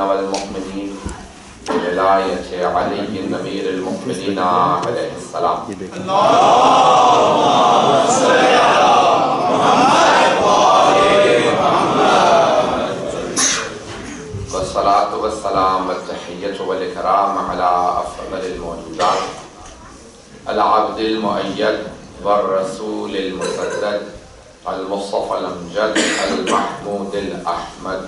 والمؤمنين بولاية علي أمير المؤمنين عليه السلام. اللهم صل على محمد وآل محمد. والصلاة والسلام والتحية والإكرام على أفضل الموجودات العبد المؤيد والرسول المسدد المصطفى الأمجد المحمود الأحمد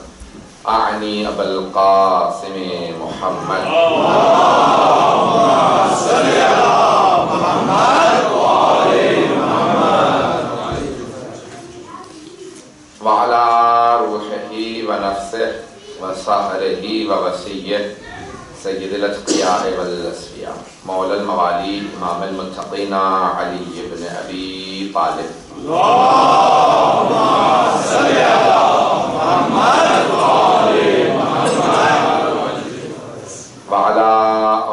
أعني أبا القاسم محمد. اللهم صل على محمد وآل محمد وعلى روحه ونفسه وصهره ووسيه سيد الأتقياء والأصفياء مولى المواليد إمام المتقين علي بن أبي طالب. اللهم صل على محمد وآل محمد وعلى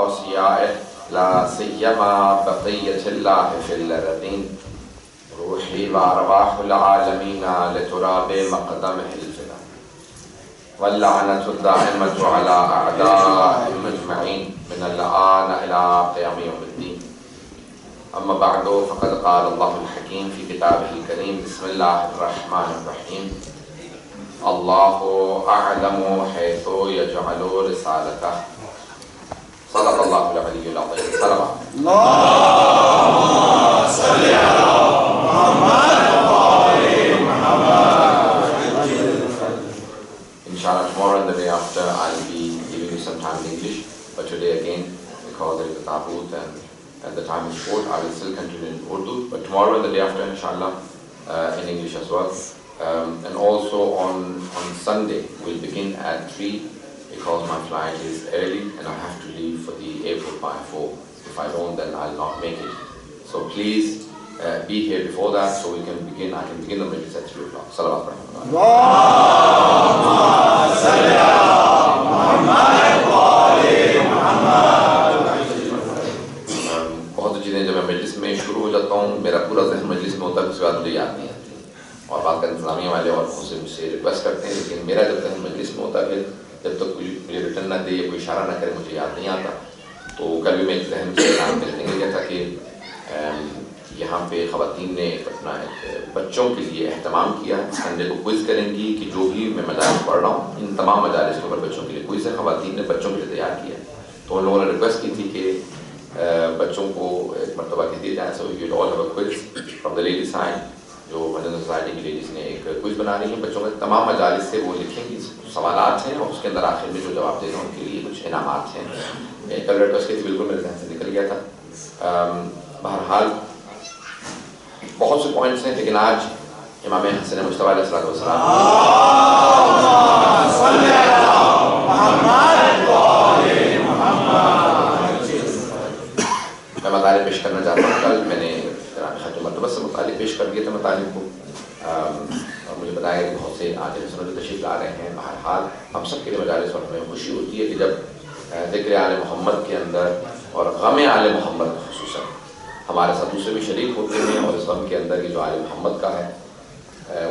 أوصيائه لا سيما بقية الله في الأرضين روحي وأرواح العالمين لتراب مقدمه الفدا واللعنة الدائمة على أعدائهم أجمعين من الآن إلى قيام يوم الدين. أما بعد فقد قال الله الحكيم في كتابه الكريم بسم الله الرحمن الرحيم الله أعلم حيث يجعل رسالته. صدق الله العلي العظيم. صلوات. اللهم صل على محمد وآل محمد. Inshallah, tomorrow and the day after I'll be giving you some time in English, but today again, because there is a tabut and the time is short, I will still continue in Urdu, but tomorrow and the day after, inshallah, in English as well. And also on Sunday, we'll begin at 3 because my flight is early and I have to leave for the airport by 4. If I don't, then I'll not make it. So please be here before that so we can begin. I can begin the majlis at 3 o'clock. Salawat بہت سی چیزیں جب میں مجلس میں شروع ہو جاتا ہوں میرا پورا ذہن مجلس میں ہوتا ہے، اس کے بعد مجھے یاد نہیں آتی اور بات کا انتظامیہ والے اور مجھ سے ریکویسٹ کرتے ہیں، لیکن میرا جب ذہن مجلس میں ہوتا ہے جب تک کوئی مجھے ریٹرن نہ دے یا کوئی اشارہ نہ کرے مجھے یاد نہیں آتا. تو کل بھی میں ذہن سے کام کرنے گیا تھا کہ یہاں پہ خواتین نے اپنا بچوں کے لیے اہتمام کیا. سنڈے کو کوئز کریں گی کہ جو بھی میں مجالس پڑھ رہا ہوں ان تمام مجالس کے اوپر بچوں کے لیے کوئز ہے. خواتین نے بچوں کے لیے تیار کیا تو ان لوگوں نے ریکویسٹ کی تھی کہ بچوں کو ایک مرتبہ کہہ دیا جائے. So you all have a quiz from the lady side. جو مدنی سوسائٹی کی لیڈیز نے ایک کوئز بنا رہی ہیں بچوں کے تمام مجالس سے، وہ لکھیں گی سوالات ہیں اور اس کے اندر آخر میں جو جواب دے رہے ہیں ان کے لیے کچھ انعامات ہیں. کل ریکویسٹ کی تھی، بالکل میرے ذہن سے نکل گیا تھا. بہرحال بہت سے پوائنٹس ہیں لیکن آج امام حسن مجتبیٰ علیہ الصلوۃ والسلام میں مطالب پیش کرنا چاہتا ہوں. کل میں نے خط مرتبہ سے مطالب پیش کر دیے تھے مطالب کو اور مجھے بتایا کہ بہت سے آج سنت تشریف لا رہے ہیں. بہرحال ہم سب کے لیے مجالس اور ہمیں خوشی ہوتی ہے کہ جب ذکر آل محمد کے اندر اور غم آل محمد خصوصاً ہمارے ساتھ دوسرے بھی شریک ہوتے ہیں اور اس غم کے اندر کی جو آل محمد کا ہے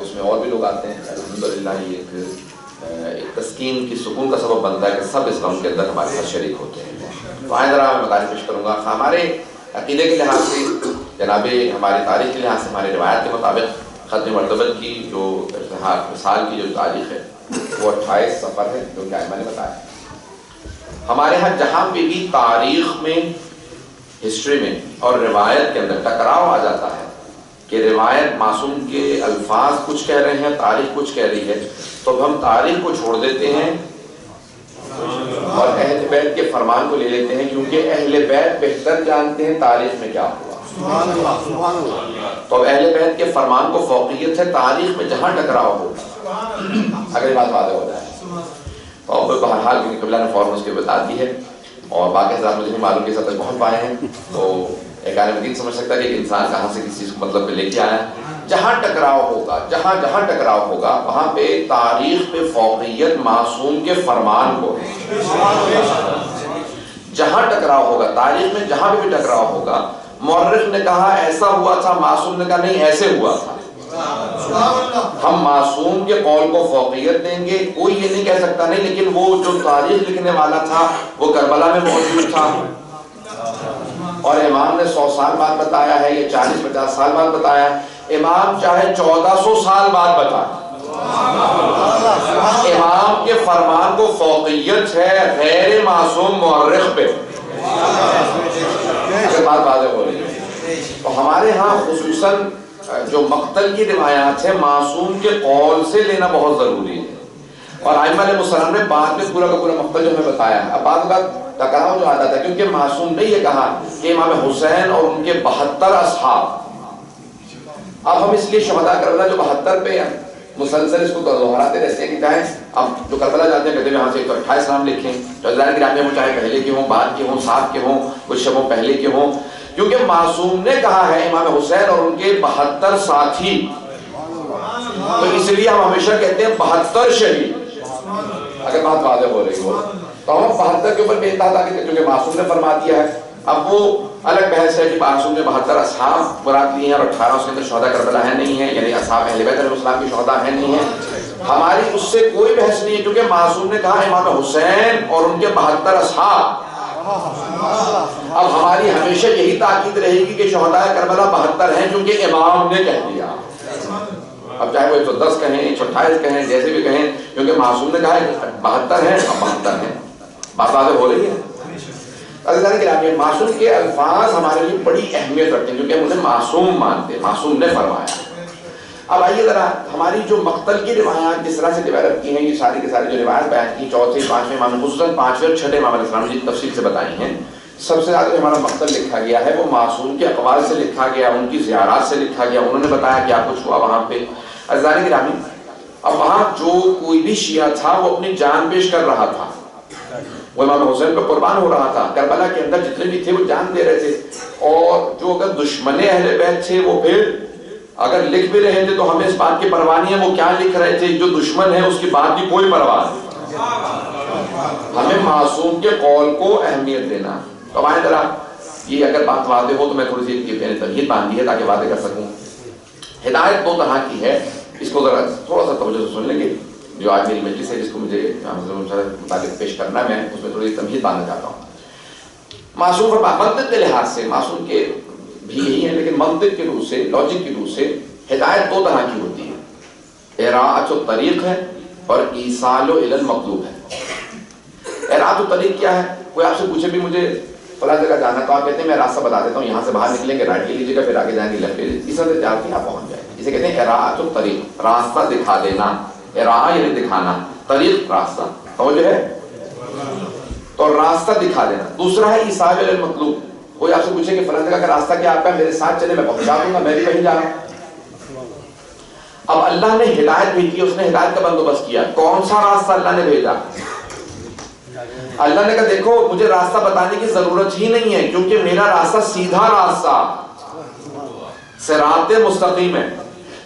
اس میں اور بھی لوگ آتے ہیں. الحمدللہ یہ ایک تسکین کی سکون کا سبب بنتا ہے کہ سب اس غم کے اندر ہمارے ساتھ شریک ہوتے ہیں. تو آئیں ذرا میں مطالب پیش کروں گا. ہمارے عقیدے کے لحاظ سے جناب ہماری تاریخ کے لحاظ سے ہماری روایت کے مطابق ختم مرتبت کی جو مثال کی جو تاریخ ہے وہ 28 صفر ہے جو کہ میں نے بتایا. ہمارے ہاں جہاں پہ بھی تاریخ میں ہسٹری میں اور روایت کے اندر ٹکراؤ آ جاتا ہے کہ روایت معصوم کے الفاظ کچھ کہہ رہے ہیں تاریخ کچھ کہہ رہی ہے تو ہم تاریخ کو چھوڑ دیتے ہیں اور اہل بیت کے فرمان کو لے لیتے ہیں کیونکہ اہل بیت بہتر جانتے ہیں تاریخ میں کیا ہوا. تو اہل بیت کے فرمان کو فوقیت ہے تاریخ میں جہاں ٹکراؤ ہو. اگر بات واضح ہو جائے تو بہرحال قبلہ نے فوراً اس کے بتا دی ہے اور باقی حضرات مجھے نہیں معلوم کہ سب تک پہنچ پائے ہیں. تو ایک عالم دین سمجھ سکتا ہے کہ انسان کہاں سے کسی چیز کو مطلب پہ لے کے آیا ہے. جہاں ٹکراؤ ہوگا جہاں ٹکراؤ ہوگا وہاں پہ تاریخ پہ فوقیت معصوم کے فرمان کو ہے. جہاں ٹکراؤ ہوگا تاریخ میں جہاں بھی ٹکراؤ ہوگا مورخ نے کہا ایسا ہوا تھا معصوم نے کہا نہیں ایسے ہوا تھا. ہم معصوم کے قول کو فوقیت دیں گے. کوئی یہ نہیں کہہ سکتا نہیں لیکن وہ جو تاریخ لکھنے والا تھا وہ کربلا میں موجود تھا اور امام نے 100 سال بعد بتایا ہے یا 40-50 سال بعد بتایا ہے. امام چاہے 1400 سال بعد بتائے, امام کے فرمان کو فوقیت ہے غیر معصوم مورخ پہ. اگر بات واضح ہو رہی ہے تو ہمارے ہاں خصوصاً جو مقتل کی روایات ہے معصوم کے قول سے لینا بہت ضروری ہے. اور ائمہ علیہ السلام نے بعد میں پورا کا پورا مقتل جو ہمیں بتایا ہے. اب بعض بات ٹکراؤ جو آتا تھا کیونکہ معصوم نے یہ کہا کہ امام حسین اور ان کے 72 اصحاب, اب ہم اس لیے شہداء کربلا جو 72 پہ ہیں مسلسل اس کو دہراتے رہتے ہیں کہ چاہے اب جو کربلا جاتے ہیں کہتے ہیں یہاں سے 28 نام لکھیں, تو ظاہر گرامی ہوں چاہے پہلے کے ہوں بعد کے ہوں ساتھ کے ہوں کچھ شبوں پہلے کے ہوں, کیونکہ معصوم نے کہا ہے امام حسین اور ان کے 72 ساتھی, تو اس لیے ہم ہمیشہ کہتے ہیں 72 شہید. اگر بات واضح ہو رہی ہو تو ہم 72 کے اوپر بے انتہا تاکید کیونکہ معصوم نے فرما دیا ہے. اب وہ الگ بحث ہے کہ معصوم نے 72 اصحاب مراد لیے ہیں اور 18 اس کے اندر شہداء کربلا ہے نہیں ہے, یعنی اصحاب اہل بیت علیہ السلام کی شہداء ہے نہیں ہے. ہماری اس سے کوئی بحث نہیں ہے کیونکہ معصوم نے کہا امام حسین اور ان کے 72 اصحاب. اب ہماری ہمیشہ یہی تاکید رہے گی کہ شہداء کربلا 72 ہیں کیونکہ امام نے کہہ دیا. اب چاہے وہ 110 کہیں 128 کہیں جیسے بھی کہیں کیونکہ معصوم نے کہا ہے 72 ہیں اب 72 ہیں. بات واضح ہو رہی ہے. معصوم کے الفاظ ہمارے لیے بڑی اہمیت رکھتے ہیں کیونکہ ہم انہیں معصوم مانتے ہیں, معصوم نے فرمایا. اب آئیے ذرا ہماری جو مقتل کی روایات جس طرح سے ڈیولپ کی ہیں, یہ ساری کی ساری جو روایات بیان کی 4تھے 5ویں امام خصوصاً 5ویں اور 6ٹھے امام علیہ السلام نے تفصیل سے بتائی ہیں, سب سے زیادہ ہمارا مقتل لکھا گیا ہے وہ معصوم کے اقوال سے لکھا گیا, ان کی زیارات سے لکھا گیا, انہوں نے بتایا کیا کچھ ہوا وہاں پہ. عزیزان گرامی, اب وہاں جو کوئی بھی شیعہ تھا وہ اپنی جان پیش کر رہا تھا, وہ امام حسین پہ قربان ہو رہا تھا. کربلا کے اندر جتنے بھی تھے وہ جان دے رہے تھے, اور جو اگر دشمن اہل بیت تھے وہ پھر اگر لکھ بھی رہے تھے تو ہمیں اس بات کی پرواہ نہیں ہے وہ کیا لکھ رہے تھے. جو دشمن ہے اس کی بات کی کوئی پرواہ نہیں, ہمیں معصوم کے قول کو اہمیت دینا. تو آئیں ذرا یہ اگر بات واضح ہو تو میں تھوڑی سی تمہید باندھی ہے تاکہ واضح کر سکوں. ہدایت 2 طرح کی ہے, اس کو ذرا تھوڑا سا توجہ سے سن لیں گے. جو آج میری مجلس ہے جس کو مجھے متعلق پیش کرنا میں اس میں تھوڑی تمہید باندھنا چاہتا ہوں. معصوم پر منطق کے لحاظ سے معصوم کے بھی یہی ہے لیکن منطق کی روح سے لاجک کی روح سے ہدایت 2 طرح کی ہوتی ہے. اراعۃ الطریق ہے اور ایصال الی المطلوب ہے. اراعۃ الطریق کیا ہے؟ کوئی آپ سے پوچھے بھی مجھے فلاں جگہ جانا تو آپ کہتے ہیں میں راستہ بتا دیتا ہوں, یہاں سے باہر نکلیں گے رائٹ لے لیجیے گا پھر آگے جائیں گے لیفٹ لے لیجیے, اس طرح سے جا کے آپ پہنچ جائیں گے. اسے کہتے ہیں اراعۃ الطریق, راستہ دکھا دینا. اراعہ یعنی دکھانا, طریق راستہ, توجہ ہے, تو راستہ دکھا دینا. دوسرا ہے ایصال الی المطلوب, کوئی آپ سے پوچھے کہ فلاں جگہ کا راستہ کیا آپ کا, میرے ساتھ چلے میں پہنچا دوں گا, میں بھی کہیں جا رہا ہوں. اب اللہ نے ہدایت بھیجی, اس نے ہدایت کا بندوبست کیا. کون سا راستہ اللہ نے بھیجا؟ اللہ نے کہا دیکھو مجھے راستہ بتانے کی ضرورت ہی نہیں ہے کیونکہ میرا راستہ سیدھا راستہ صراط مستقیم ہے.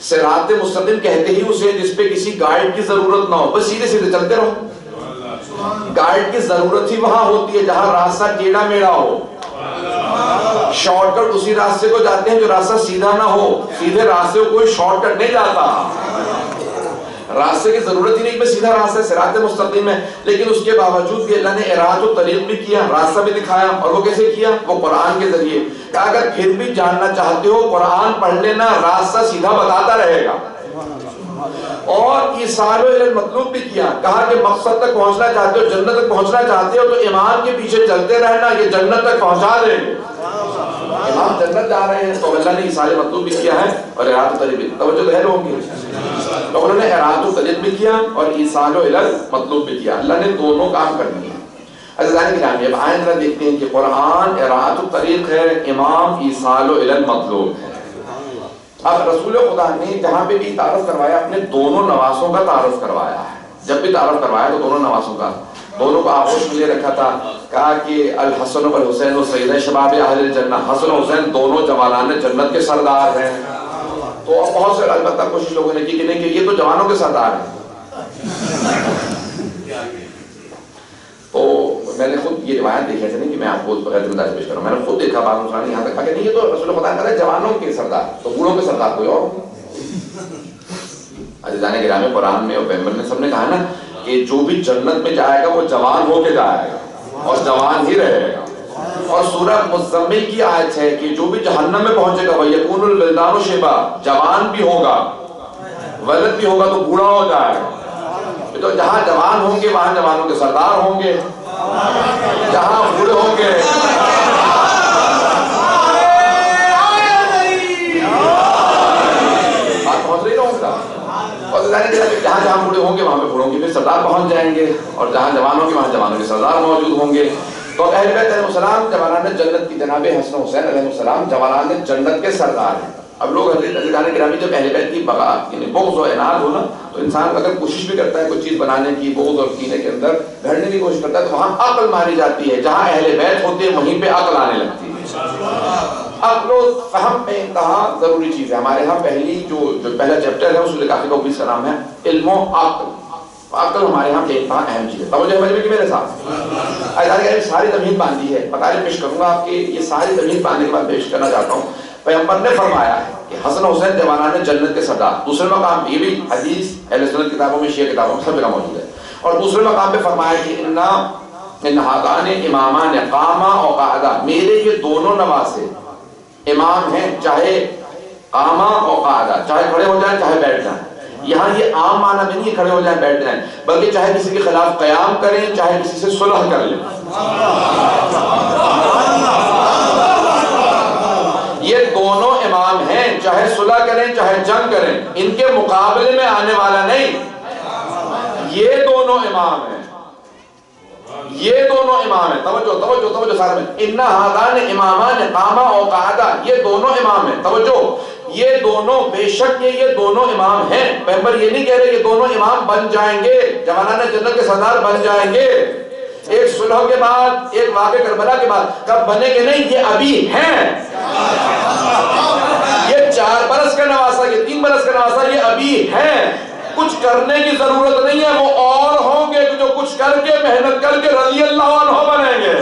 صراط مستقیم کہتے ہی اسے جس پہ کسی گائیڈ کی ضرورت نہ ہو, بس سیدھے سیدھے چلتے رہو. گائیڈ کی ضرورت ہی وہاں ہوتی ہے جہاں راستہ ٹیڑھا میڑھا ہو. شارٹ کٹ اسی راستے کو جاتے ہیں جو راستہ سیدھا نہ ہو, سیدھے راستے کو کوئی شارٹ کٹ نہیں جاتا. راستے کی ضرورت ہی نہیں, بس سیدھا راستہ صراط مستقیم ہے. لیکن اس کے باوجود بھی اللہ نے اراعۃ الطریق بھی کیا, راستہ بھی دکھایا. اور وہ کیسے کیا؟ وہ قرآن کے ذریعے. کہ اگر پھر بھی جاننا چاہتے ہو قرآن پڑھ لینا, راستہ سیدھا بتاتا رہے گا. اور ایصال الی المطلوب بھی کیا, کہا کہ مقصد تک پہنچنا چاہتے ہو, جنت تک پہنچنا چاہتے ہو تو امام کے پیچھے چلتے رہنا, یہ جنت تک پہنچا دیں گے. امام جنت جا رہے ہیں تو اللہ نے ایصال مطلوب بھی کیا ہے اور اراعۃ الطریق بھی. توجہ تو ہے لوگوں کی, تو انہوں نے اراعۃ الطریق بھی کیا اور ایصال الی المطلوب بھی کیا. اللہ نے دونوں کام کر دیے. عزیزان گرامی, اب آئیں ذرا دیکھتے ہیں کہ قرآن اراعۃ الطریق ہے, امام ایصال الی المطلوب ہے. اب رسول خدا نے جہاں پہ بھی تعارف کروایا اپنے دونوں نواسوں کا تعارف کروایا ہے. جب بھی تعارف کروایا تو دونوں نواسوں کا, دونوں کو آغوش میں لے رکھا تھا. کہا کہ الحسن والحسین سید شباب اہل الجنہ, حسن و حسین دونوں جوانان جنت کے سردار ہیں. تو اب بہت سے البتہ کوشش لوگوں نے کی کہ نہیں کہ یہ تو جوانوں کے سردار ہیں. تو میں نے خود یہ روایت دیکھی ہے نہیں کہ میں آپ کو بغیر ذمہ داری پیش کروں, میں نے خود دیکھا بعض مسلمان یہاں تک کہ نہیں یہ تو رسول خدا نے کہا جوانوں کے سردار, تو بوڑھوں کے سردار کوئی اور. عزیزان گرامی قرآن میں اور پیغمبر نے سب نے کہا نا کہ جو بھی جنت میں جائے گا وہ جوان ہو کے جائے گا اور جوان ہی رہے گا. اور سورہ مزمل کی آیت ہے کہ جو بھی جہنم میں پہنچے گا وَيَكُونُ الْوِلْدَانُ شِيبًا، جوان بھی ہوگا ولد بھی ہوگا تو بوڑھا ہو جائے گا. تو جہاں جوان ہوں گے وہاں جوانوں کے سردار ہوں گے، جہاں بوڑھے ہوں گے بات پہنچ رہی ہوں گا. اور جہاں جہاں بوڑھے ہوں گے وہاں پہ بوڑھوں کے پھر سردار پہنچ جائیں گے، اور جہاں جوان ہوں گے وہاں جوانوں کے سردار موجود ہوں گے. تو اہل بیت علیہ السلام جوانان جنت کی، جناب حسن حسین علیہ السلام جوانان جنت کے سردار ہیں. اب لوگ عزیزان گرامی جب اہل بیت کی بغا یعنی بغض و عناد ہو نا تو انسان اگر کوشش بھی کرتا ہے کوئی چیز بنانے کی بغض اور کینے کے اندر گھڑنے کی کوشش کرتا ہے تو وہاں عقل ماری جاتی ہے. جہاں اہل بیت ہوتے ہیں وہیں پہ عقل آنے لگتی ہے. عقل و فہم پہ انتہا ضروری چیز ہے. ہمارے ہاں جو پہلا چیپٹر ہے اصول کافی کا اس کا نام ہے علم و عقل. عقل ہمارے یہاں بے انتہا اہم چیز ہے. توجہ ہے کہ میرے ساتھ ساری زمین باندھی ہے. بتائیں پیش کروں گا آپ کی یہ ساری زمین باندھنے کے بعد پیش کرنا چاہتا ہوں. پیغمبر نے فرمایا ہے کہ حسن حسین جوانان جنت کے سردار. دوسرے مقام یہ بھی حدیث اہل سنت کتابوں میں شیعہ کتابوں میں سب جگہ موجود ہے. اور دوسرے مقام پہ فرمایا کہ ان ہاتان امامان قاما و قعدا، میرے یہ دونوں نواسے امام ہیں چاہے قاما و قعدا، چاہے کھڑے ہو جائیں چاہے بیٹھ جائیں. یہاں یہ عام معنی میں نہیں کھڑے ہو جائیں بیٹھ جائیں، بلکہ چاہے کسی کے خلاف قیام کریں چاہے کسی سے صلح کر لیں. یہ دونوں امام ہیں، چاہے صلح کریں چاہے جنگ کریں، ان کے مقابلے میں آنے والا نہیں. یہ دونوں امام ہیں، یہ دونوں امام ہیں. توجہ توجہ توجہ سارے میں. ان ہذان امامان قاما و قعدا، یہ دونوں امام ہیں. توجہ، یہ دونوں بے شک یہ دونوں امام ہیں. پیغمبر یہ نہیں کہہ رہے یہ دونوں امام بن جائیں گے، جوانان جنت کے سردار بن جائیں گے ایک صلح کے بعد، ایک واقع کربلا کے بعد. کب بنے گے؟ نہیں، یہ ابھی ہیں. یہ 4 برس کا نواسا، یہ 3 برس کا نواسا، یہ ابھی ہیں. کچھ کرنے کی ضرورت نہیں ہے. وہ اور ہوں گے جو کچھ کر کے محنت کر کے رضی اللہ عنہ بنیں گے.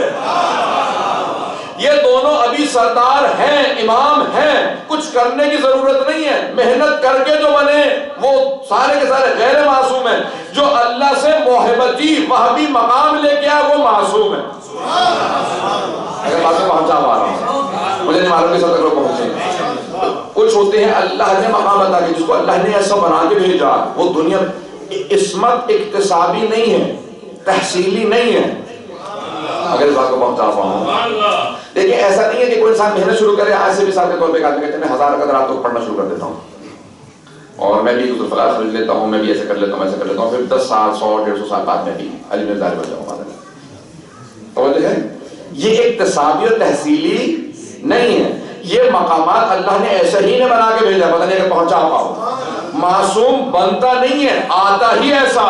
یہ دونوں ابھی سردار ہیں، امام ہیں. کچھ کرنے کی ضرورت نہیں ہے. محنت کر کے جو بنے وہ سارے کے سارے غیر معصوم ہیں. جو اللہ سے محبتی وہابی مقام لے کے آئے وہ معصوم ہے. اگر بات میں پہنچا پا رہا ہوں، مجھے نہیں معلوم کہ سب تک لوگ پہنچے. کچھ ہوتے ہیں اللہ نے مقام عطا کیا جس کو اللہ نے ایسا بنا کے بھیجا. وہ دنیا عصمت اکتسابی نہیں ہے، تحصیلی نہیں ہے. اگر اس بات کو پہنچا پاؤں، دیکھیں ایسا نہیں ہے کہ کوئی انسان محنت شروع کرے. آج سے مثال کے طور پہ ایک آدمی کہتے ہیں میں 1000 رکعت رات کو پڑھنا شروع کر دیتا ہوں اور میں بھی فقار خرید لیتا ہوں، میں بھی ایسے کر لیتا ہوں ایسے کر لیتا ہوں. پھر 10 سال 100 150 سال بعد میں بھی علی میں ظاہر بن جاؤں. توجہ ہے، یہ اکتسابی اور تحصیلی نہیں ہے. یہ مقامات اللہ نے ایسا ہی نے بنا کے بھیجا. پتہ نہیں اگر پہنچا پاؤ. معصوم بنتا نہیں ہے، آتا ہی ایسا.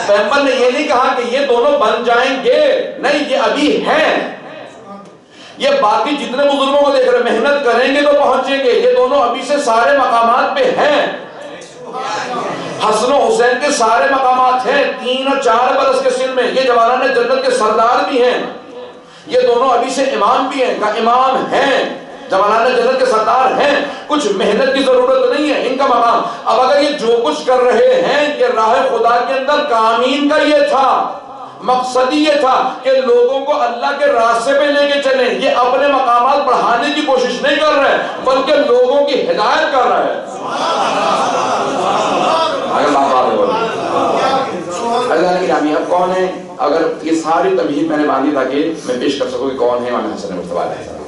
پیغمبر نے یہ نہیں کہا کہ یہ دونوں بن جائیں گے، نہیں، یہ ابھی ہیں. یہ باقی جتنے بزرگوں کو دیکھ رہے محنت کریں گے تو پہنچیں گے. یہ دونوں ابھی سے سارے مقامات پہ ہیں. حسن و حسین کے سارے مقامات ہیں. 3 اور 4 برس کے سن میں یہ جوانان جنت کے سردار بھی ہیں. یہ دونوں ابھی سے امام بھی ہیں، امام ہیں، جوانان جنت کے سردار ہیں. کچھ محنت کی ضرورت نہیں ہے ان کا مقام. اب اگر یہ جو کچھ کر رہے ہیں یہ راہ خدا کے اندر کامین کا یہ تھا، مقصد یہ تھا کہ لوگوں کو اللہ کے راستے پہ لے کے چلیں. یہ اپنے مقامات بڑھانے کی کوشش نہیں کر رہے بلکہ لوگوں کی ہدایت کر رہے ہیں. اب کون ہے؟ اگر یہ ساری تمہید میں نے باندھی تاکہ میں پیش کر سکوں کہ کون ہے امام حسن مجتبی علیہ السلام.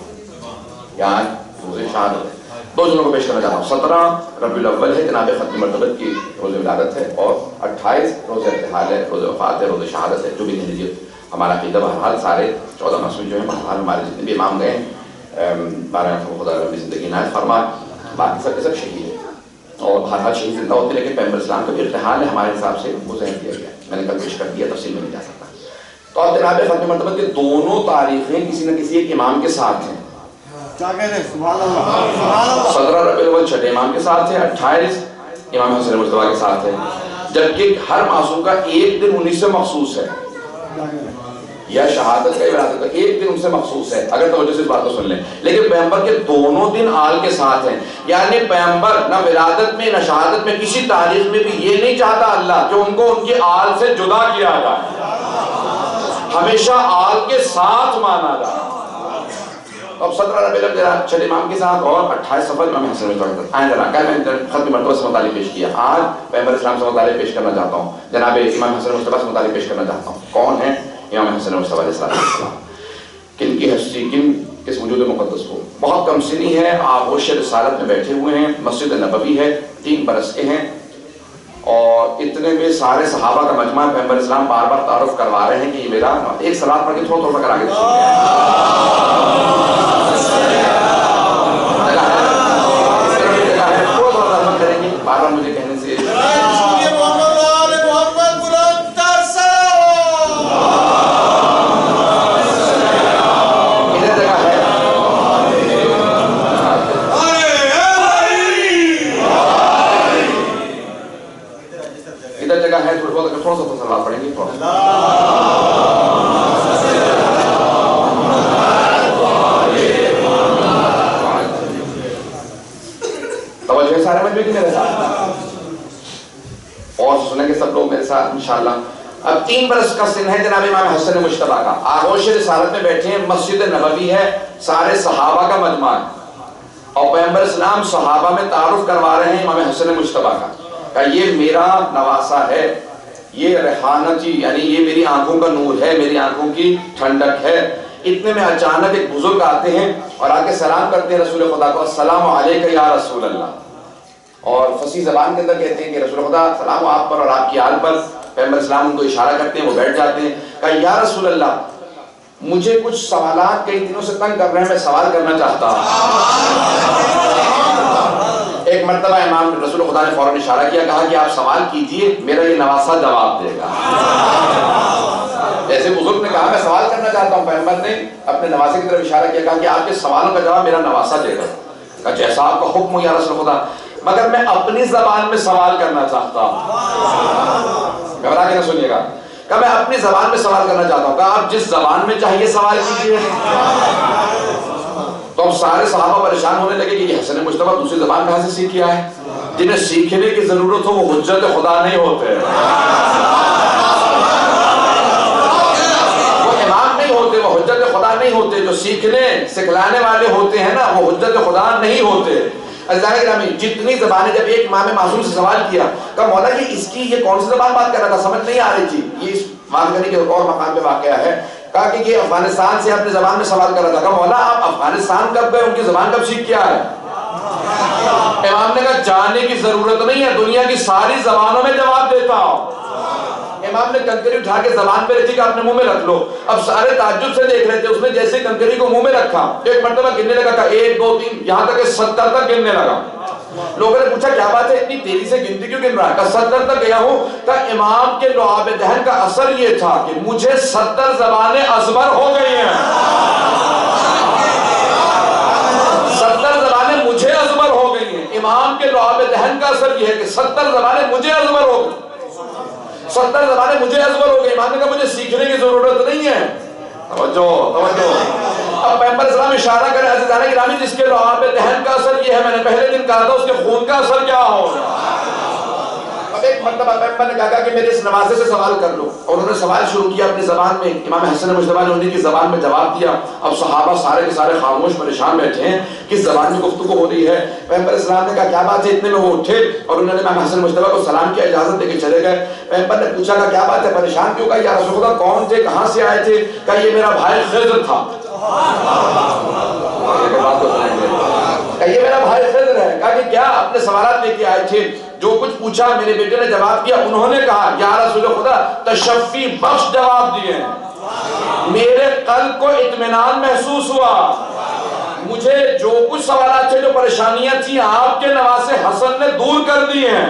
یہاں روز شہادت ہے. 2 دنوں کو پیش کرنا چاہتا ہوں. 17 ربیع الاول ہے، جناب ختم مرتبت کی روز ولادت ہے، اور 28 روز ارتحال ہے، روز وفات ہے، روز شہادت ہے. جو بھی کہہ لیجیے ہمارا عقیدہ بہرحال سارے 14 مسلم جو ہیں بہرحال ہمارے جتنے بھی امام گئے 12 خدا رب زندگی عنایت فرما، باقی سب کے سب شہید ہیں اور بہرحال شہید زندہ ہوتے. لیکن پیغمبر اسلام کا بھی ارتحال ہے ہمارے حساب سے وہ ذہن دیا گیا. میں نے کل پیش کر دیا، تفصیل میں نہیں جا سکتا. تو اب جناب ختم مرتبت کے دونوں تاریخیں کسی نہ کسی ایک امام کے ساتھ ہیں. 17 ربیع الاول چھٹے امام کے ساتھ ہے، 28 امام حسن مجتبی کے ساتھ ہے. جبکہ ہر معصوم کا ایک دن 19 سے مخصوص ہے. یا شہادت کا ولادت کا ایک دن ان سے مخصوص ہے، اگر توجہ سے اس بات کو سن لیں، لیکن پیغمبر کے دونوں دن آل کے ساتھ ہیں. یعنی پیغمبر نہ ولادت میں نہ شہادت میں کسی تاریخ میں بھی یہ نہیں چاہتا اللہ کہ ان کو ان کے آل سے جدا کیا جائے، ہمیشہ آل کے ساتھ مانا جائے. اب 17 ربیع الاول چھٹے امام کے ساتھ اور 28 صفر امام حسن مشتبہ. آئیں ذرا کل میں ختم مرتبہ سے مطالب پیش کیا، آج پیغمبر اسلام سے مطالب پیش کرنا چاہتا ہوں، جناب امام حسن مشتبہ سے مطالب پیش کرنا چاہتا ہوں. کون ہیں امام حسن مشتبہ علیہ السلام؟ کن کی ہستی، کس وجود مقدس کو؟ بہت کم سنی ہے، آغوش رسالت میں بیٹھے ہوئے ہیں، مسجد نبوی ہے، 3 برس کے ہیں، اور اتنے میں سارے صحابہ کا مجمع پیغمبر اسلام بار بار تعارف کروا رہے ہیں کہ یہ میرا ایک صلات پڑھ کے تھوڑا تھوڑا کرا کے کریں گے بار بار مجھے کہنے سے. تھوڑا سا سوال پڑھیں گے، توجہ ہے سارے مجمع کی میرے ساتھ، اور سنیں گے سب لوگ میرے ساتھ انشاءاللہ. اب 3 برس کا سن ہے جناب امام حسن مجتبیٰ کا، آغوش رسالت میں بیٹھے ہیں، مسجد نبوی ہے، سارے صحابہ کا مجمع ہے، اور پیغمبر اسلام صحابہ میں تعارف کروا رہے ہیں امام حسن مجتبیٰ کا کہ یہ میرا نواسہ ہے، یہ ریحانتی یعنی یہ میری آنکھوں کا نور ہے، میری آنکھوں کی ٹھنڈک ہے. اتنے میں اچانک ایک بزرگ آتے ہیں اور آ کے سلام کرتے ہیں رسول خدا کو، السلام علیکہ یا رسول اللہ، اور فصیح زبان کے اندر کہتے ہیں کہ رسول خدا سلام آپ پر اور آپ کی آل پر. پیغمبر اسلام ان کو اشارہ کرتے ہیں، وہ بیٹھ جاتے ہیں. کہا یا رسول اللہ مجھے کچھ سوالات کئی دنوں سے تنگ کر رہے ہیں، میں سوال کرنا چاہتا ہوں. ایک مرتبہ امام رسول خدا نے فوراً اشارہ کیا، کہا کہ آپ سوال کیجئے، میرا یہ نواسہ جواب دے گا. جیسے بزرگ نے کہا میں سوال کرنا چاہتا ہوں، پیغمبر نے اپنے نواسے کی طرف اشارہ کیا، کہا کہ آپ کے سوالوں کا جواب میرا نواسہ دے گا. کہا جیسا آپ کا حکم ہو یا رسول خدا، مگر میں اپنی زبان میں سوال کرنا چاہتا ہوں. گھبرا کے نہ سنیے گا. کہا میں اپنی زبان میں سوال کرنا چاہتا ہوں. کہا آپ جس زبان میں چاہیے سوال کیجئے. تو اب سارے صحابہ پریشان ہونے لگے کہ یہ حسن مجتبیٰ دوسری زبان کہاں سے سیکھ کیا ہے. جنہیں سیکھنے کی ضرورت ہو وہ حجت خدا نہیں ہوتے، وہ امام نہیں ہوتے، وہ حجت خدا نہیں ہوتے. جو سکھلانے والے ہوتے ہیں نا وہ حجت خدا نہیں ہوتے. عزیزان گرامی، جتنی زبانیں، جب ایک امام معصوم سے سوال کیا کہ مولا یہ کون سی زبان بات کر رہا تھا، سمجھ نہیں آ رہی تھی. یہ اس مانگنی کے اور مقام پہ واقعہ ہے. کہا کہ یہ افغانستان سے اپنی زبان میں سوال کر رہا تھا. کہا مولا آپ افغانستان کب گئے، ان کی زبان کب سیکھ کیا ہے؟ امام نے کہا جانے کی ضرورت نہیں ہے، دنیا کی ساری زبانوں میں جواب دیتا ہوں. امام نے کنکری اٹھا کے زبان پہ رکھی کہ اپنے منہ میں رکھ لو. اب سارے تعجب سے دیکھ رہے تھے. اس نے جیسے کنکری کو منہ میں رکھا، ایک مرتبہ گننے لگا، کہ 1 2 3 یہاں تک کہ 70 تک گننے لگا. لوگوں نے پوچھا کیا بات ہے اتنی تیزی سے گنتی کیوں گن رہا ہے؟ کہ 70 تک گیا ہوں. کہ امام کے لعاب دہن کا اثر یہ تھا کہ مجھے 70 زبانیں ازبر ہو گئی ہیں. 70 زبانیں مجھے ازبر ہو گئی ہیں. امام کے لعاب دہن کا اثر یہ ہے کہ 70 زبانیں مجھے ازبر ہو گئی. 70 زبانیں مجھے ازبر ہو گئی. امام نے کہا مجھے سیکھنے کی ضرورت نہیں ہے. توجہ. اب پیغمبر اسلام اشارہ کرے، عزیزان گرامی جس کے لعاب دہن کا اثر یہ ہے، میں نے پہلے دن کہا تھا اس کے خون کا اثر کیا ہوگا. اب ایک مرتبہ پیغمبر نے کہا کہ میرے اس نواسے سے سوال کر لو، اور انہوں نے سوال شروع کیا اپنی زبان میں. امام حسن مجتبیٰ نے انہیں کی زبان میں جواب دیا. اب صحابہ سارے کے سارے خاموش پریشان بیٹھے ہیں، کس زبان میں گفتگو ہو رہی ہے. پیغمبر اسلام نے کہا کیا بات ہے. اتنے میں وہ اٹھے اور انہوں نے امام حسن مجتبیٰ کو سلام کیا، اجازت دے کے چلے گئے. پیغمبر نے پوچھا کہ کیا بات ہے، پریشان کیوں؟ کہا یا رسول اللہ کون تھے، کہاں سے آئے تھے؟ کہا یہ میرا بھائی خضر تھا. یہ میرا بھائی خضر ہے. کہا کہ کیا اپنے سوالات لے کے آئے تھے؟ جو کچھ پوچھا میرے بیٹے نے جواب دیا. انہوں نے کہا یا رسول خدا تشفی بخش جواب دیے، میرے قلب کو اطمینان محسوس ہوا. مجھے جو کچھ سوالات تھے، جو پریشانیاں تھیں، آپ کے نواسے حسن نے دور کر دی ہیں.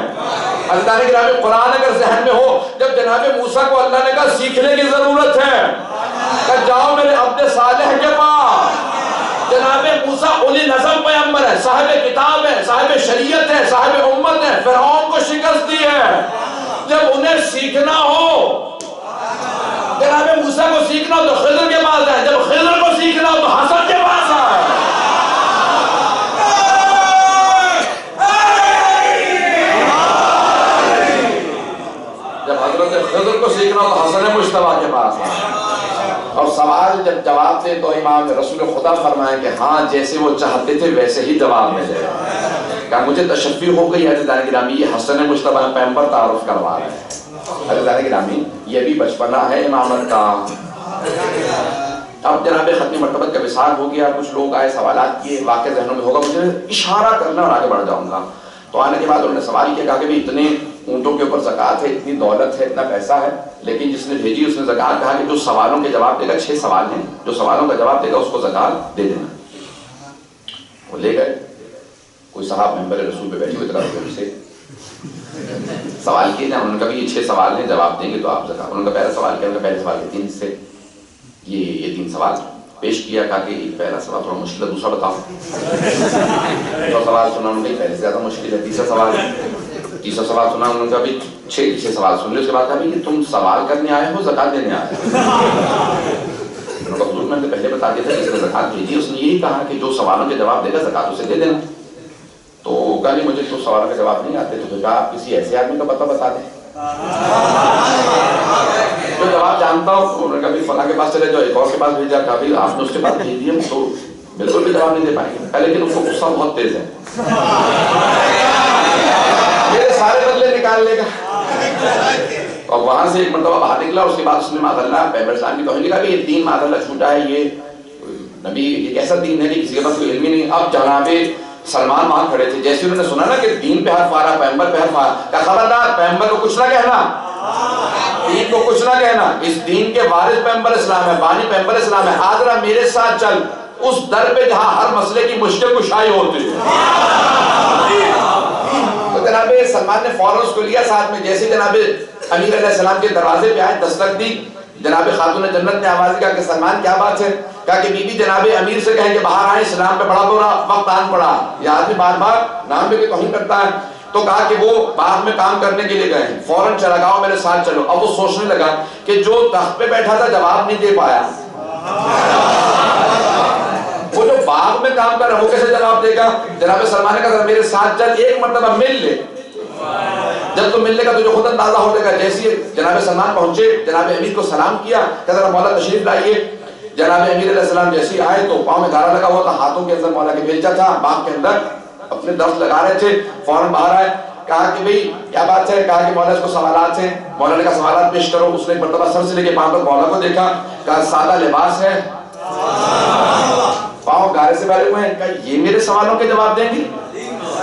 اللہ نے کہا قرآن اگر ذہن میں ہو، جب جناب موسیٰ کو اللہ نے کہا سیکھنے کی ضرورت ہے، کہ جاؤ میرے عبد صالح کے پاس. جناب موسیٰ اولی نظم پیغمبر ہے، صاحب کتاب ہے، صاحب شریعت ہے، صاحب امت ہے، فرعون کو شکست دی ہے. جب انہیں سیکھنا ہو، جناب موسیٰ موسیٰ کو سیکھنا ہو تو خضر کے پاس ہے، جب خضر کو سیکھنا ہو تو حسن کے پاس ہے۔ جب حضرت خضر کو سیکھنا ہو تو حسن مجتبیٰ کے پاس ہے۔ اور سوال جب جواب دے تو امام رسول خدا فرمائے کہ ہاں جیسے وہ چاہتے تھے ویسے ہی جواب ملے گا۔ کہ مجھے تشفی ہو گئی عزیزان گرامی، یہ حسن مجتبیٰ پیغمبر تعارف کروا رہے ہیں۔ عزیزان گرامی یہ بھی بچپنا ہے امامت کا۔ اب جناب ختم مرتبت کا وصال ہو گیا، کچھ لوگ آئے سوالات کیے، واقع ذہنوں میں ہوگا، مجھے اشارہ کرنا اور آگے بڑھ جاؤں گا۔ تو آنے کے بعد انہوں نے سوال کیا، کہا کہ اتنے اونٹوں کے اوپر زکوٰۃ ہے، اتنی دولت ہے، اتنا پیسہ ہے، لیکن جس نے بھیجی اس نے زکوٰۃ کہا کہ جو سوالوں کے جواب دے گا، 6 سوال ہیں، جو سوالوں کا جواب دے گا اس کو زکوٰۃ دے دینا۔ وہ لے گئے، کوئی صاحب ممبر رسول پہ بیٹھے ہوئے طرف ان سے سوال کیے جائیں، انہوں نے کہا کہ یہ 6 سوال ہیں، جواب دیں گے تو آپ زکوٰۃ۔ انہوں نے پہلا سوال کیا، پہلے سوال کے 3 حصے، یہ 3 سوال پیش کیا، کہا کہ پہلا سوال تھوڑا مشکل ہے، دوسرا بتاؤ۔ دوسرا سوال سنا انہوں نے، پہلے سے زیادہ مشکل ہے، تیسرا سوال سنا انہوں نے کہا بھی 6 سوال سن لے، اس کے بعد کہا بھی کہ تم سوال کرنے آئے ہو زکوٰۃ دینے آئے ہو؟ انہوں نے کہا حضور میں نے پہلے بتا دیا تھا، جس نے زکوٰۃ بھیجی اس نے یہی کہا کہ جو سوالوں کے جواب دے گا زکوٰۃ اسے دے دینا۔ تو کہا نہیں مجھے تو سوالوں کے جواب نہیں آتے، تو کہا آپ کسی ایسے آدمی کا پتہ بتا دیں جو جواب جانتا ہو۔ انہوں نے کہا بھی فلاں کے پاس چلے جاؤ، ایک اور کے پاس بھیجا، کہا بھی آپ نے اس کے پاس بھیج دیا تو بالکل بھی جواب نہیں دے پائیں گے، لیکن اس کو غصہ بہت تیز ہے، میرے سارے بدلے نکال لے گا۔ اور وہاں سے ایک مرتبہ باہر نکلا، اس کے بعد اس نے معاذ اللہ پیغمبر اسلام کی توہین کہا کہ یہ دین معاذ اللہ جھوٹا ہے، یہ نبی ایک ایسا دین ہے کہ کسی کے پاس کوئی علم ہی نہیں۔ اب جناب سلمان وہاں کھڑے تھے، جیسے انہوں نے سنا نا کہ دین پہ ہاتھ مارا، پیغمبر پہ ہاتھ مارا، کہ خبردار پیغمبر کو کچھ نہ کہنا، دین کو کچھ نہ کہنا، اس دین کے وارث پیغمبر اسلام ہے، بانی پیغمبر اسلام ہے، آج ذرا میرے ساتھ چل اس در پہ جہاں ہر مسئلے کی مشکل کشائی ہوتی ہے۔ تو جناب سلمان نے فوراً اس کو لیا ساتھ میں، جیسے جناب امیر علیہ السلام کے دروازے پہ آئے، دستک دی، جناب خاتون جنت نے آواز کہا کہ سلمان کیا بات ہے؟ کہا کہ بی بی جناب امیر سے کہیں کہ باہر آئیں، اسلام پہ بڑا برا وقت آن پڑا، یہ آدمی بار بار نام پہ توہین کرتا ہے۔ تو کہا کہ وہ باغ میں کام کرنے کے لیے گئے ہیں، فوراً چلا گاؤ میرے ساتھ چلو۔ اب وہ سوچنے لگا کہ جو تخت پہ بیٹھا تھا جواب نہیں دے پایا، وہ جو باغ میں کام کر رہا ہے وہ کیسے جواب دے گا؟ جناب سلمان نے کہا میرے ساتھ چل، ایک مرتبہ مل لے، جب تو ملنے کا تو جو خود اندازہ ہو جائے گا۔ جیسے جناب سلمان پہنچے، جناب امیر کو سلام کیا، کہ ذرا مولا تشریف لائیے۔ جناب امیر علیہ السلام جیسے آئے تو پاؤں میں دھارا لگا ہوا تھا، ہاتھوں کے اندر مولا کے بیلچہ تھا، باغ کے اندر اپنے درس لگا رہے تھے، فوراً باہر آئے، کہا کہ بھئی کیا بات ہے؟ کہا کہ مولا اس کو سوالات ہیں۔ مولا نے کہا سوالات پیش کرو۔ اس نے ایک مرتبہ سر سے لے کے پاؤں تک مولا کو دیکھا، کہا سادہ لباس ہے، پاؤں گارے سے بھرے ہوئے ہیں، کہا یہ میرے سوالوں کے جواب دیں گی؟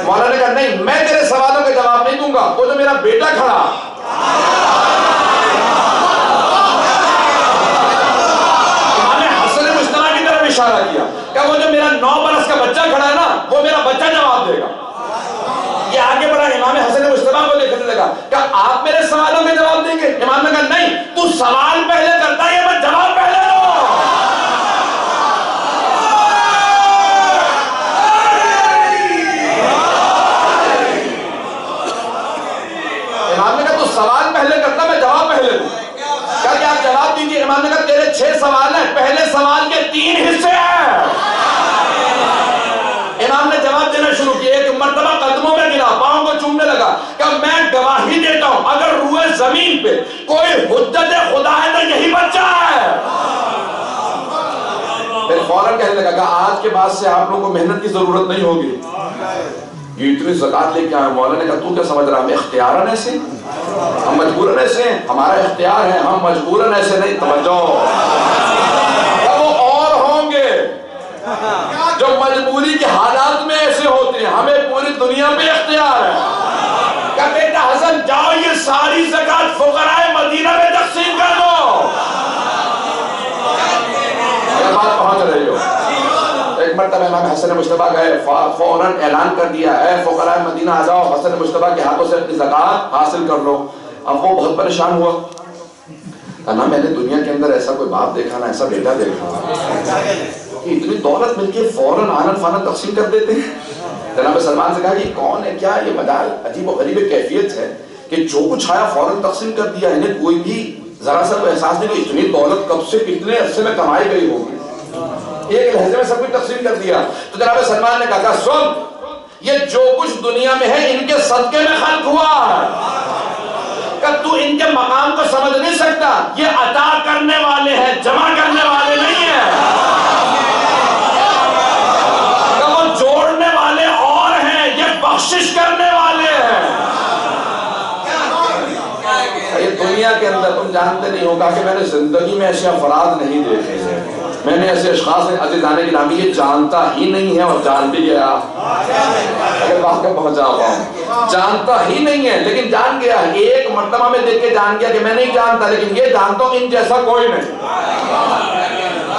مولا نے کہا نہیں، میں تیرے سوالوں کے جواب نہیں دوں گا، وہ جو میرا بیٹا کھڑا، امام حسن مجتبیٰ کی طرف اشارہ کیا کہ وہ جو میرا 9 برس کا بچہ کھڑا ہے نا، وہ میرا بچہ جواب دے گا۔ یہ آگے بڑھا، امام حسن مجتبیٰ کو دیکھنے لگا کہ آپ میرے سوالوں کے جواب دیں گے؟ امام نے کہا نہیں، تو سوال پہلے کرتا ہے، میں جواب پہلے دوں۔ امام نے کہا تو سوال پہلے کرتا، میں جواب پہلے دوں۔ کہا کہ آپ جواب دیجیے۔ امام نے کہا تیرے 6 سوال ہیں، پہلے سوال کے 3 حصے ہیں۔ امام نے جواب دینا شروع کیا، ایک مرتبہ قدموں میں گرا، پاؤں کو چومنے لگا کہ میں گواہی دیتا ہوں اگر روئے زمین پہ کوئی حجت خدا ہے تو یہی بچہ ہے۔ پھر فوراً کہنے لگا کہ آج کے بعد سے آپ لوگوں کو محنت کی ضرورت نہیں ہوگی، یہ اتنی زکوٰۃ لے کے آئے۔ مولا نے کہا تو کیا سمجھ رہا؟ ہم اختیاراً ایسے، ہم مجبوراً ایسے ہیں، ہمارا اختیار ہے، ہم مجبوراً ایسے نہیں۔ توجہ، وہ اور ہوں گے جو مجبوری کے حالات میں ایسے ہوتے ہیں، ہمیں پوری دنیا پہ اختیار ہے۔ کہ بیٹا حسن جاؤ یہ ساری زکوٰۃ فقراء مدینہ میں تقسیم کر دو۔ یہ بات پہنچ رہی ہو؟ ایک مرتبہ امام حسن مجتبیٰ گئے، فوراً اعلان کر دیا اے فقراء مدینہ آ جاؤ، حسن مجتبیٰ کے ہاتھوں سے اپنی زکوٰۃ حاصل کر لو۔ اب وہ بہت پریشان ہوا، کہا نا میں نے دنیا کے اندر ایسا کوئی باپ دیکھا نہ ایسا بیٹا دیکھا کہ اتنی دولت مل کے فوراً آنن فانن تقسیم کر دیتے ہیں۔ جناب سلمان سے کہا یہ کون ہے؟ کیا یہ مجال عجیب و غریب کیفیت ہے کہ جو کچھ آیا فوراً تقسیم کر دیا، انہیں کوئی بھی ذرا سا احساس نہیں کہ اتنی دولت کب سے کتنے عرصے میں کمائی گئی ہوگی، ایک لہجے میں سب کچھ تقسیم کر دیا. تو جناب سلمان نے کہا سن، یہ جو کچھ دنیا میں ہے ان کے صدقے میں خلق ہوا ہے، کہ تو ان کے مقام کو سمجھ نہیں سکتا. یہ عطا کرنے والے ہیں، جمع کرنے والے نہیں ہیں. کہ وہ جوڑنے والے اور ہیں، یہ بخشش کرنے والے ہیں. یہ دنیا کے اندر تم جانتے نہیں ہوگا کہ میں نے زندگی میں ایسے افراد نہیں دیکھے ہیں، میں نے ایسے اشخاص عزیزان گرامی یہ جانتا ہی نہیں ہے اور جان بھی گیا. اگر بات کا پہنچا ہوا جانتا ہی نہیں ہے لیکن جان گیا. ایک مرتبہ میں دیکھ کے جان گیا کہ میں نہیں جانتا لیکن یہ جانتا ہوں ان جیسا کوئی نہیں.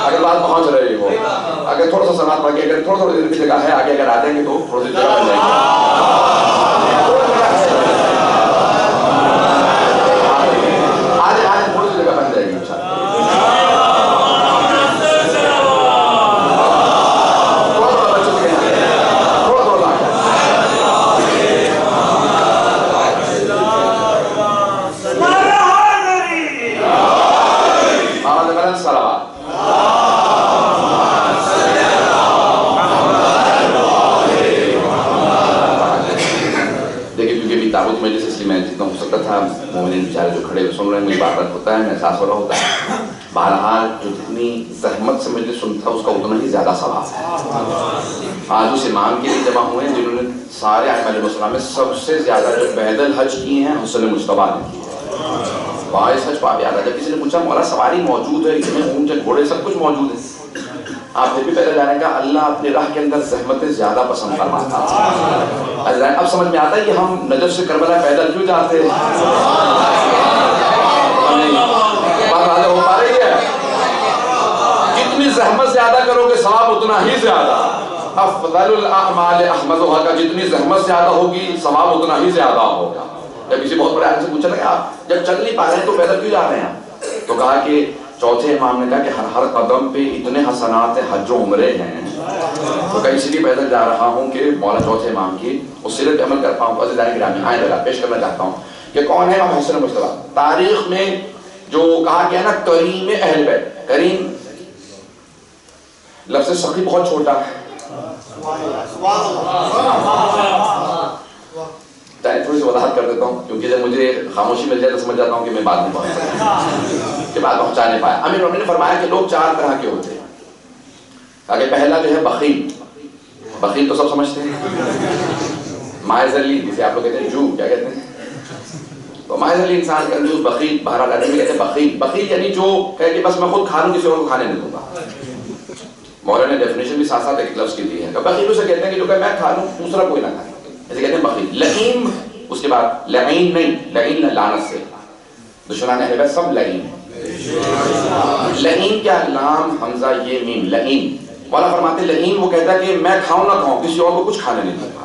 اگر بات پہنچ رہی ہو، اگر تھوڑا سا سماعت پڑھ کے اگر تھوڑا دیر کی جگہ ہے آگے اگر آ جائیں گے تو تھوڑی سی جگہ مل جائے گی، تھوڑی سی جگہ بن جائے گی ان شاء اللہ. مومنین بیچارے جو کھڑے سن رہے ہیں، مجھے بات ہوتا ہے، میں احساس ہو رہا ہوتا ہے. بہرحال جو جتنی زحمت سے مجھے سنتا اس کا اتنا ہی زیادہ ثواب ہے. آج اس امام کے لیے جمع ہوئے ہیں جنہوں نے سارے ائمہ علیہ السلام میں سب سے زیادہ جو پیدل حج کیے ہیں حسن مجتبیٰ نے کی ہے. باعث حج پاپ یاد آتا. جب کسی نے پوچھا مولا سواری موجود ہے، اتنے اونچے گھوڑے سب کچھ موجود ہے، آپ پھر بھی پیدل جانے کا اللہ اپنی راہ کے اندر زحمتیں زیادہ پسند فرماتا ہے. اب سمجھ میں آتا ہے کہ ہم نجف سے کربلا پیدل کیوں جاتے ہیں. بات واضح ہو پا رہی ہے؟ جتنی زحمت زیادہ کرو گے ثواب اتنا ہی زیادہ. افضل الاعمال احمدها کا جتنی زحمت زیادہ ہوگی ثواب اتنا ہی زیادہ ہوگا. جب کسی بہت بڑے عالم سے پوچھا کہ آپ جب چل نہیں پا رہے ہیں تو پیدل کیوں جا رہے ہیں، تو کہا کہ چوتھے امام نے کہا کہ ہر قدم پہ اتنے حسنات حج و عمرے ہیں، تو کہیں اس لیے پیدل جا رہا ہوں کہ مولا چوتھے امام کی اس سیرت پہ عمل کر پاؤں. عزیزان گرامی آئیں لگا پیش کرنا چاہتا ہوں کہ کون ہے امام حسن مجتبیٰ. تاریخ میں جو کہا گیا نا کریم اہل بیت، کریم لفظ سخی بہت چھوٹا ہے. تھوڑی سی وضاحت کر دیتا ہوں کیونکہ جب مجھے خاموشی مل جائے تو سمجھ جاتا ہوں کہ میں بات نہیں پہنچ سکتا، کہ بات پہنچا نہیں پایا. امیر المومنین نے فرمایا کہ لوگ چار طرح کے ہوتے ہیں. کہ پہلا جو ہے بخیل. بخیل تو سب سمجھتے ہیں، مائزلی جسے آپ لوگ کہتے ہیں، جو کیا کہتے ہیں، تو مائزلی انسان کا جو بخیل بہرحال عربی میں کہتے ہیں بخیل. بخیل یعنی جو کہے کہ بس میں خود کھا لوں کسی اور کو کھانے نہیں دوں گا. مولانا نے ڈیفینیشن بھی ساتھ ساتھ ایک لفظ کی دی ہے کہ بخیل اسے کہتے ہیں کہ جو کہ میں کھا لوں دوسرا کوئی نہ کھائے، اسے کہتے ہیں بخیل. لعین اس کے بعد لعین نہیں، لعین لعنت سے، دشمنان اہل بیت سب لعین. لعین کیا، لام حمزہ یہ میم، لعین. مولا فرماتے ہیں لعین وہ کہتا ہے کہ میں کھاؤں نہ کھاؤں کسی اور کو کچھ کھانے نہیں دوں گا،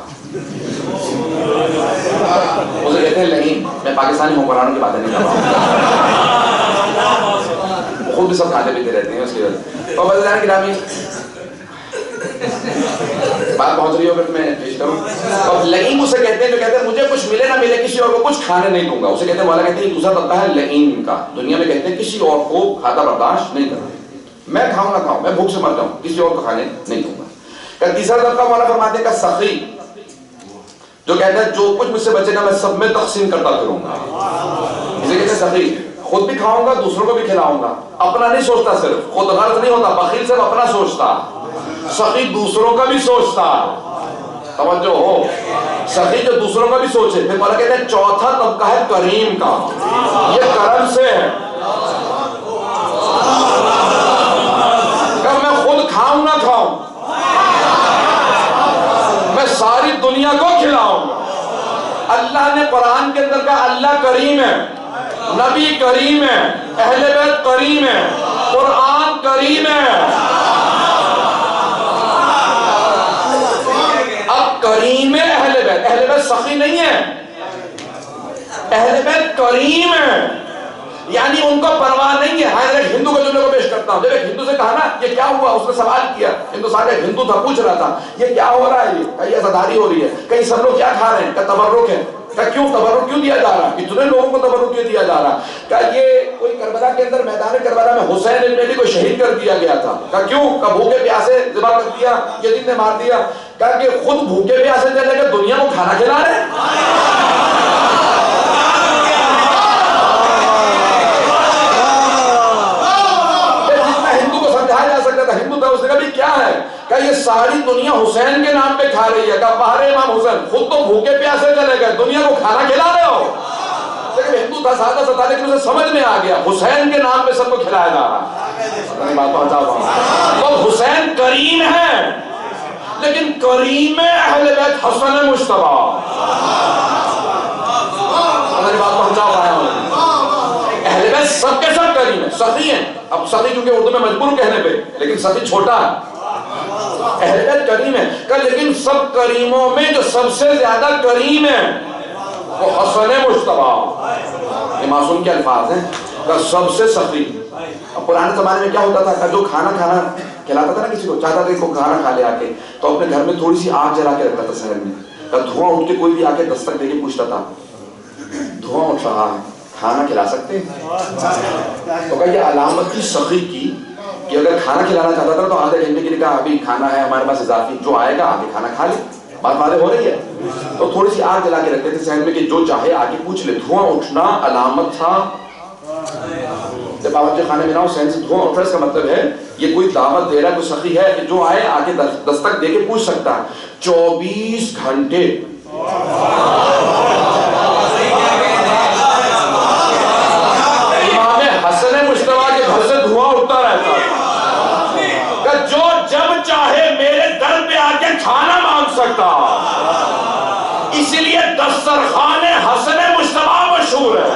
اسے کہتے ہیں لعین. میں پاکستانی حکمرانوں کی باتیں نہیں کر رہا ہوں، خود بھی سب کھاتے پیتے رہتے ہیں اس کی وجہ. تو عزیزان گرامی بات پہنچ رہی ہو اگر میں پیش کروں. اور لعین اسے کہتے ہیں جو کہتے ہیں مجھے کچھ ملے نہ ملے کسی اور کو کچھ کھانے نہیں دوں گا، اسے کہتے ہیں مولا کہتے ہیں دوسرا طبقہ ہے لعین کا. دنیا میں کہتے ہیں کسی اور کو کھاتا برداشت نہیں کرنا، میں کھاؤں نہ کھاؤں، میں بھوک سے مر جاؤں کسی اور کو کھانے نہیں دوں گا. تیسرا طبقہ مولا فرماتے ہیں کا سخی، جو کہتا ہے جو کچھ مجھ سے بچے گا میں سب میں تقسیم کرتا پھروں گا، اسے کہتے ہیں سخی. خود بھی کھاؤں گا دوسروں کو بھی کھلاؤں گا، اپنا نہیں سوچتا، صرف خود غرض نہیں ہوتا. بخیل صرف اپنا سوچتا، سخی دوسروں کا بھی سوچتا. توجہ ہو، سخی جو دوسروں کا بھی سوچے. پھر مولا کہتے ہیں چوتھا طبقہ ہے کریم کا، یہ کرم سے ہے کہ میں خود کھاؤں نہ کھاؤں میں ساری دنیا کو کھلاؤں. اللہ نے قرآن کے اندر کہا اللہ کریم ہے، نبی کریم ہے، اہل بیت کریم ہے، قرآن کریم ہے. اب کریم ہے اہل بیت سخی نہیں ہے، اہل بیت کریم ہے، یعنی ان کو پرواہ نہیں ہے. ہاں ایک ہندو کے جملے کو پیش کرتا ہوں. جب ایک ہندو سے کہا نا یہ کیا ہوا، اس نے سوال کیا. ہندوستان کا ایک ہندو تھا، پوچھ رہا تھا یہ کیا ہو رہا ہے، یہ کہیں عزاداری ہو رہی ہے، کہیں سب لوگ کیا کھا رہے ہیں، کہ تبرک ہے. کہ کیوں تبرک کیوں دیا جا رہا ہے؟ اتنے لوگوں کو تبرک کیوں دیا جا رہا ہے؟ کہ یہ کوئی کربلا کے اندر میدان کربلا میں حسین ابن علی کو شہید کر دیا گیا تھا، کہ کیوں؟ کہ بھوکے پیاسے ذبح کر دیا، یتیم نے مار دیا، کہ خود بھوکے پیاسے چلے گئے دنیا کو کھانا کھلا رہے ہیں۔ ہندو تھا، اس نے کہا بھی کیا ہے؟ کہ یہ ساری دنیا حسین کے نام پہ کھا رہی ہے، کہ باہر امام حسین خود تو بھوکے پیاسے چلے گئے دنیا کو کھانا کھلا رہے ہو۔ لیکن ہندو تھا، سادہ سا تھا، لیکن اسے سمجھ میں آ گیا حسین کے نام پہ سب کو کھلایا جا رہا ہے۔ بات پہنچا ہوں تو حسین کریم ہے، لیکن کریم اہل بیت حسن مجتبی۔ بات پہنچا پایا ہوں، اہل بیت سب کے سب کریم ہیں، سخی ہیں۔ اب سخی کیونکہ اردو میں مجبور کہنے پہ، لیکن سخی چھوٹا ہے، اہل بیت کریم ہے۔ کہ لیکن سب کریموں میں جو سب سے زیادہ کریم ہے وہ حسن مجتبی۔ یہ معصوم کے الفاظ ہیں، کہ سب سے سخی۔ اب پرانے زمانے میں کیا ہوتا تھا کہ جو کھانا کھلاتا تھا نا کسی کو، چاہتا تھا کہ وہ کھانا کھا لے آ کے، تو اپنے گھر میں تھوڑی سی آگ جلا کے رکھتا تھا سحر میں، کہ دھواں اٹھ کے کوئی بھی آ کے دستک دے کے پوچھتا تھا دھواں اٹھ رہا ہے، کھانا کھلا سکتے ہیں؟ تو کہ یہ علامت کی سخی کی کہ اگر کھانا کھلانا چاہتا تھا تو آدھے گھنٹے کے لیے کہا ابھی کھانا ہے ہمارے پاس اضافی، جو آئے گا آگے کھانا کھا لے۔ بات واضح ہو رہی ہے؟ تو تھوڑی سی آگ جلا کے رکھتے تھے صحن میں کہ جو چاہے آگے پوچھ لے۔ دھواں اٹھنا علامت تھا، جب باورچی خانے میں نہ ہو صحن سے دھواں اٹھ رہا، اس کا مطلب ہے یہ کوئی دعوت دے رہا ہے، کوئی سخی ہے کہ جو آئے آگے دستک دے کے پوچھ سکتا ہے۔ 24 گھنٹے جو جب چاہے میرے در پہ آ کے کھانا مانگ سکتا، اسی لیے دسترخوان حسن مجتبی مشہور ہے۔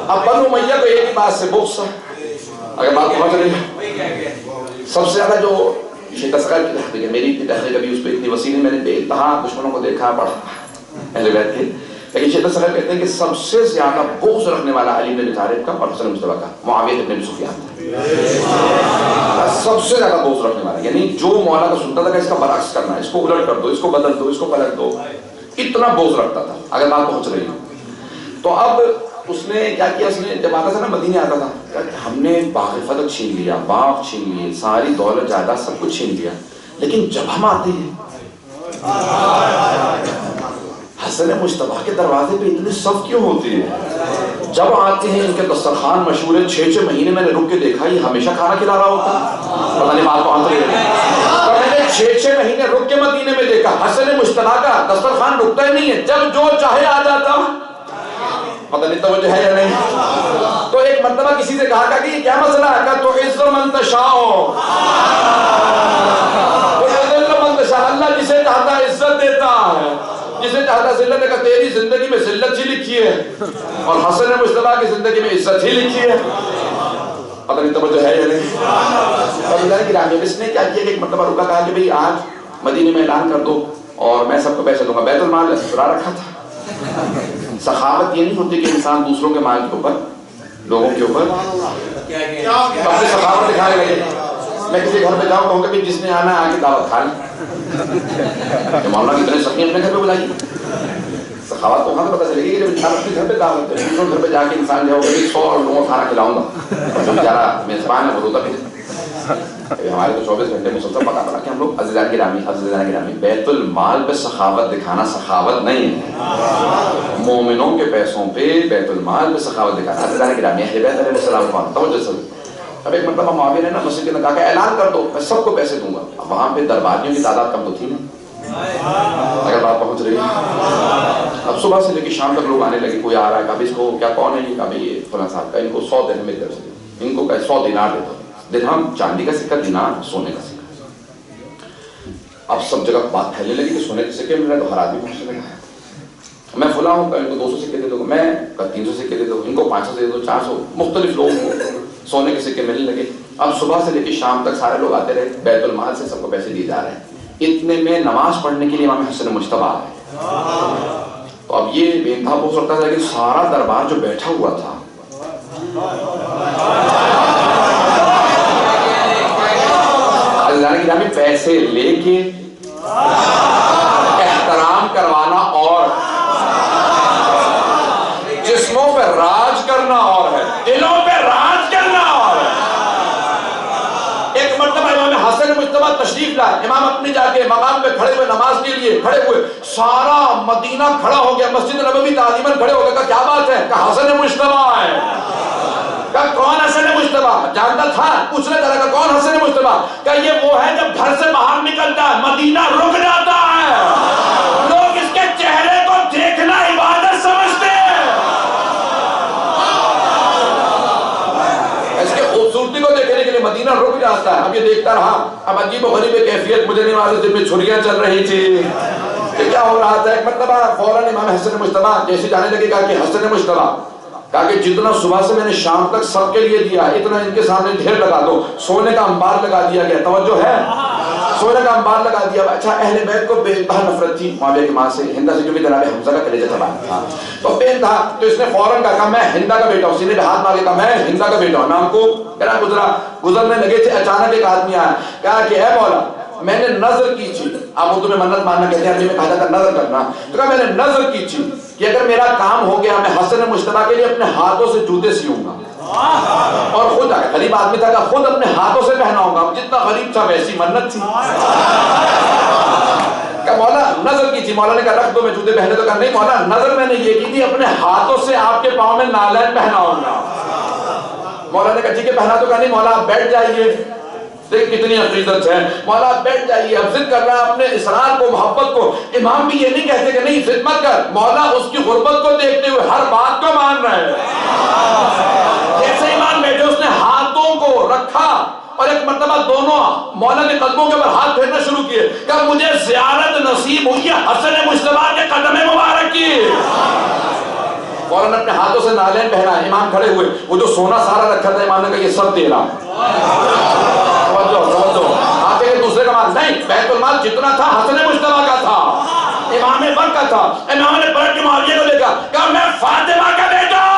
اب بنو امیہ کو ایک ہی بات سے بغض ہے، اگر بات پہنچ رہی ہے، سب سے زیادہ جو شیخ اصغر کی تحقیق ہے، میری تحقیق کبھی اس پہ اتنی وسیع نہیں، میں نے بے انتہا دشمنوں کو دیکھا پڑھا اہل بیت کے، لیکن شیخ اصغر کہتے ہیں کہ سب سے زیادہ بغض رکھنے والا علی بن ابی طالب کا اور حسن مجتبی کا معاویہ بن ابی سفیان تھا۔ سب سے زیادہ بغض رکھنے والا، یعنی جو مولا کا سنتا تھا کہ اس کا برعکس کرنا ہے، اس کو الٹ کر دو، اس کو بدل دو، اس کو پلٹ دو، اتنا بغض رکھتا تھا اگر بات پہنچ رہی ہے۔ تو اب اس نے کیا کیا، اس نے جب آتا تھا نا مدینے آتا تھا کہ ہم نے باغ فتح چھین لیا، باغ چھین لیے، ساری دولت جائیداد سب کچھ چھین لیا، لیکن جب ہم آتے ہیں حسن مجتبی کے دروازے پہ اتنی صف کیوں ہوتی ہے؟ جب آتے ہیں ان کے دسترخوان مشہور ہے، 6 مہینے میں نے رک کے دیکھا یہ ہمیشہ کھانا کھلا رہا ہوتا ہے۔ پتہ نہیں بات کو آنسر ہے، میں نے 6 مہینے رک کے مدینے میں دیکھا حسن مجتبی کا دسترخوان رکتا ہی نہیں ہے، جب جو چاہے آ جاتا۔ پتہ نہیں توجہ ہے یا نہیں؟ تو ایک مرتبہ کسی سے کہا کہ یہ کیا مسئلہ ہے؟ کہ تو عز من تشاء، اللہ جسے چاہتا ہے عزت دیتا ہے، جسے چاہتا ذلت ہے، کہ تیری زندگی میں ذلت ہی لکھی ہے اور حسن مجتبی کی زندگی میں عزت ہی لکھی ہے۔ پتہ نہیں توجہ ہے یا نہیں؟ اور اللہ کی راہ میں اس نے کیا کیا کہ ایک مرتبہ رکا، کہا کہ بھئی آج مدینے میں اعلان کر دو اور میں سب کو پیسے دوں گا۔ بیت المال چرا رکھا تھا۔ سخاوت یہ نہیں ہوتی کہ انسان دوسروں کے مال کے اوپر، لوگوں کے اوپر اپنی سخاوت دکھائے لگے۔ میں کسی گھر پہ جاؤں کہوں کہ جس نے آنا ہے آ کے دعوت کھا لیں، مولانا کتنے سخی اپنے گھر پہ بلائیے۔ سخاوت کو وہاں سے پتہ چلے گی کہ جب انسان اپنے گھر پہ دعوت ہے، دوسروں گھر پہ جا کے انسان جو ہے 100 لوگوں کو کھانا کھلاؤں گا، اور جو بیچارہ میزبان ہے وہ روتا بھی ہمارے تو 24 گھنٹے مسلسل پکا پڑا کہ ہم لوگ عزیزان گرامی بیت المال پہ سخاوت دکھانا سخاوت نہیں ہے، مومنوں کے پیسوں پہ بیت المال پہ سخاوت دکھانا عزیزان گرامی اہل بیت علیہ السلام۔ توجہ سے اب ایک مرتبہ معاویہ نے نا مسجد کے اندر کہا کہ اعلان کر دو میں سب کو پیسے دوں گا۔ اب وہاں پہ درباریوں کی تعداد کم تو تھی نا، اگر بات پہنچ رہی ہے۔ اب صبح سے لے کے شام تک لوگ آنے لگے، کوئی آ رہا ہے، کبھی اس کو کیا کون ہے، کبھی یہ فلاں صاحب کا، ان کو 100 درہم میری طرف سے، ان کو 100 دینار دیتا، درہم چاندی کا سکہ، دینار سونے کا سکہ۔ اب سب جگہ بات پھیلنے لگی کہ سونے کے سکے مل رہے تو ہر آدمی پہنچنے لگا، میں فلاں ہوں، ان کو 200 سکے دے دو، میں 300 سکے دے دو، ان کو 500 دے دو، 400، مختلف لوگوں کو سونے کے سکے ملنے لگے۔ اب صبح سے لے کے شام تک سارے لوگ آتے رہے، بیت المال سے سب کو پیسے دیے جا رہے ہیں۔ اتنے میں نماز پڑھنے کے لیے امام حسن مجتبی آئے، تو اب یہ بے انتہا ہو سکتا تھا کہ سارا دربار جو بیٹھا ہوا تھا اللہ کی راہ میں پیسے لے کے احترام کروا دلوں پہ راج کرنا. ایک مرتبہ امام حسن مجتبی تشریف لائے, امام اپنی جا کے مقام پہ کھڑے ہوئے, نماز کے لیے کھڑے ہوئے, سارا مدینہ کھڑا ہو گیا, مسجد نبوی تعظیماً کھڑے ہو گئے. کہا کیا بات ہے؟ کہا حسن مجتبی ہے. کہا کون حسن مجتبی؟ جانتا تھا, پوچھنے چلا کہ کون حسن مجتبی؟ کہا یہ وہ ہے جب گھر سے باہر نکلتا ہے مدینہ رک جاتا ہے, لوگ اس کے چہرے کو دیکھنا عبادت سمجھتے ہیں, اس کے خوبصورتی کو دیکھنے کے لیے مدینہ رک جاتا ہے. اب یہ دیکھتا رہا, اب عجیب و غریب کیفیت مجھے نہیں معلوم, جن میں چھریاں چل رہی تھی کہ کیا ہو رہا تھا. ایک مرتبہ فوراً امام حسن مجتبی جیسے جانے لگے, کہا کہ حسن مجتبی, کہا کہ جتنا صبح سے میں نے شام تک سب کے لیے دیا اتنا ان کے سامنے ڈھیر لگا دو. سونے کا انبار لگا دیا گیا, توجہ ہے, سونے کا انبار لگا دیا. اچھا اہل بیت کو بے انتہا نفرت تھی معاویہ کی ماں سے, ہندا سے, کیونکہ جناب حمزہ کا کلیجہ تباہ تھا, تو بے انتہا. تو اس نے فوراً کہا میں ہندا کا بیٹا ہوں, سینے پہ ہاتھ مارے, کہا میں ہندا کا بیٹا ہوں. نام کو گزرنے لگے تھے, اچانک ایک آدمی آیا, کہا کہ اے مولا میں نے نظر کی تھی, آپ اردو میں منت ماننا کہتے ہیں, عربی میں کہا جاتا ہے نظر کرنا, تو کہا میں نے نظر کی تھی کہ اگر میرا کام ہو گیا میں حسن مجتبی کے لیے اپنے ہاتھوں سے جوتے سیوں گا, اور خود غریب آدمی تھا, کہ خود اپنے ہاتھوں سے پہناؤں گا. جتنا غریب تھا ویسی منت تھی. کہ مولا نظر کی تھی, مولا نے کہا رکھ دو میں جوتے پہنے, تو کہا نہیں مولا نظر میں نے یہ کی تھی اپنے ہاتھوں سے آپ کے پاؤں میں نالین پہناؤں گا. مولا نے کہا ٹھیک ہے پہنا, تو کہا نہیں مولا آپ بیٹھ جائیے. دیکھ کتنی عقیدت ہے, مولا آپ بیٹھ جائیے. اب ضد کر رہا ہے اپنے اسرار کو, محبت کو. امام بھی یہ نہیں کہتے کہ نہیں ضد مت کر, مولا اس کی غربت کو دیکھتے ہوئے ہر بات کو مان رہے ہیں. جیسے امام بیٹھے اس نے ہاتھوں کو رکھا اور ایک مرتبہ دونوں مولا کے قدموں کے اوپر ہاتھ پھیرنا شروع کیے. کہ مجھے زیارت نصیب ہوئی ہے حسن مجتبی کے قدم مبارک کی. فوراً اپنے ہاتھوں سے نالین پہنا, امام کھڑے ہوئے, وہ جو سونا سارا رکھا تھا امام نے کہا یہ سب تیرا. توجہ آپ ایک دوسرے کا مال نہیں, بیت المال جتنا تھا حسن مجتبی کا تھا, امام وقت کا تھا. امام نے پلٹ کے معاویہ کو دیکھا, کہا میں فاطمہ کا بیٹا ہوں.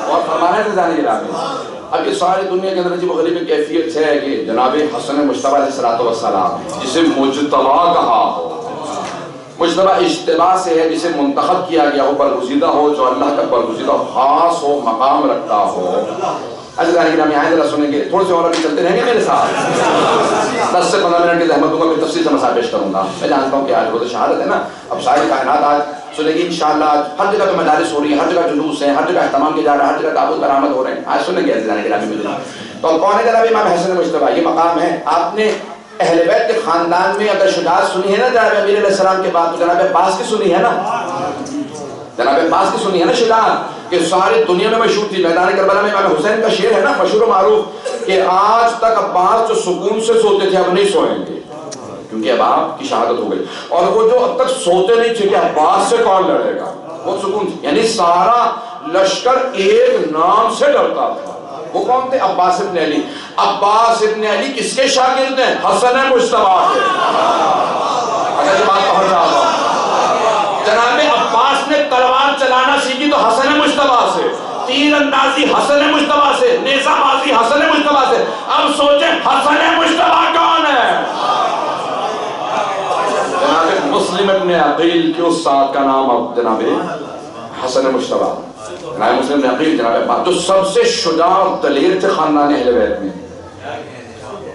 اور فرمانے سے جانے کے رابطے, اب یہ ساری دنیا کے اندر عجیب و غریب کیفیت ہے کہ جناب حسن مجتبی علیہ السلام جسے مجتبی کہا ہو, مجتبی اجتباء سے ہے جسے منتخب کیا گیا ہو, برگزیدہ ہو, جو اللہ کا برگزیدہ خاص ہو, مقام رکھتا ہو. اچھا جانے کے نام یہاں ذرا سنیں گے, تھوڑے سے اور ابھی چلتے رہیں گے میرے ساتھ, 10 سے 15 منٹ کی زحمت دوں گا, پھر تفصیل سے مسائل پیش کروں گا. میں جانتا ہوں کہ آج روز شہادت ہے نا, اب ساری کائنات آج سنے گی انشاءاللہ. ہر جگہ پہ مجالس ہو رہی ہیں, ہر جگہ جلوس ہیں, ہر جگہ اہتمام کیا جا رہا ہے, ہر جگہ تابوت برآمد ہو رہے ہیں. آج سنیں گے جانے کے نام میں. تو کون ہے جناب امام حسن مجتبی؟ یہ مقام ہے. آپ نے اہل بیت کے خاندان میں اگر شجاعت سنی ہے نا جناب امیر علیہ السلام کے بعد, تو جناب عباس کی سنی ہے نا, جناب عباس کی سنی ہے نا شجاعت, کہ ساری دنیا میں مشہور تھی. میدان کربلا میں امام حسین کا شعر ہے نا مشہور و معروف, کہ آج تک عباس جو سکون سے سوتے تھے اب نہیں سوئیں گے, کیونکہ اب آپ کی شہادت ہو گئی. اور وہ جو اب تک سوتے نہیں تھے کہ عباس سے کون لڑے گا, وہ سکون تھی. یعنی سارا لشکر ایک نام سے ڈرتا تھا. وہ کون تھے؟ عباس ابن علی. عباس ابن علی کس کے شاگرد ہیں؟ حسن مجتبی کے. اگر یہ بات پڑھ رہا ہوں, جناب عباس نے تلوار چلانا سیکھی تو حسن مجتبی سے, تیر اندازی حسن مجتبی سے, نیزہ بازی حسن مجتبی سے. اب سوچیں حسن مجتبی کون ہے؟ جناب مسلم ابن عقیل کے استاد کا نام اب جناب حسن مجتبی. جناب مسلم ابن عقیل جناب عباس جو سب سے شجاع اور دلیر تھے خاندان اہل بیت میں.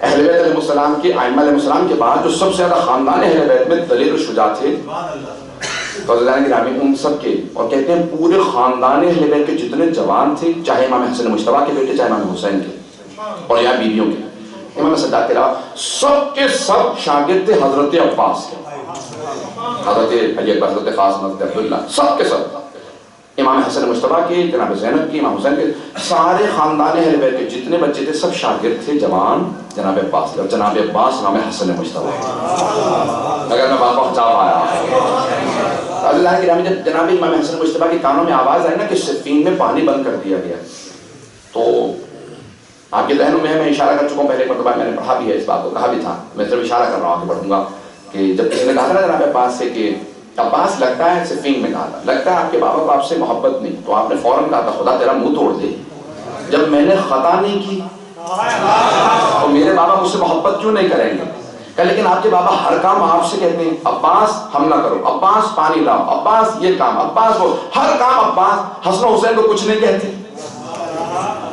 اہل بیت علیہ السلام کے ائمہ علیہ السلام کے بعد جو سب سے زیادہ خاندان اہل بیت میں دلیر و شجاع تھے, فضلان گرامی ان سب کے, اور کہتے ہیں پورے خاندان اہل بیت کے جتنے جوان تھے, چاہے امام حسن مجتبی کے بیٹے, چاہے امام حسین کے, اور یا بیویوں کے, امام سجاد کے علاوہ سب کے سب شاگرد تھے حضرت عباس کے, حضرت علی اکبر, حضرت قاسم, حضرت عبداللہ, سب کے سب. امام حسن مجتبی کے, جناب زینب کی, امام حسین کے, سارے خاندان اہل بیت کے جتنے بچے تھے سب شاگرد تھے جوان جناب عباس کے, اور جناب عباس امام حسن مجتبی. اگر میں بات پہنچا پایا اللہ کی رامی, جب جناب امام حسن مجتبی کے کانوں میں آواز آئی نا کہ صفین میں پانی بند کر دیا گیا, تو آپ کے ذہنوں میں ہے, میں اشارہ کر چکا ہوں پہلے مرتبہ, میں نے پڑھا بھی ہے اس بات کو, کہا بھی تھا, میں صرف اشارہ کر رہا ہوں, آگے بڑھوں گا, کہ جب کسی نے کہا تھا جناب عباس سے کہ عباس لگتا ہے صفین میں کہا تھا, لگتا ہے آپ کے بابا کو آپ سے محبت نہیں, تو آپ نے فوراً کہا تھا خدا تیرا منہ توڑ دے, جب میں نے خطا نہیں کی بابا مجھ سے محبت کیوں نہیں کریں گے؟ کہ لیکن آپ کے بابا ہر کام آپ سے کہتے ہیں، عباس حملہ کرو، عباس پانی لاؤ، عباس یہ کام، عباس وہ، ہر کام عباس حسن و حسین کو کچھ نہیں کہتے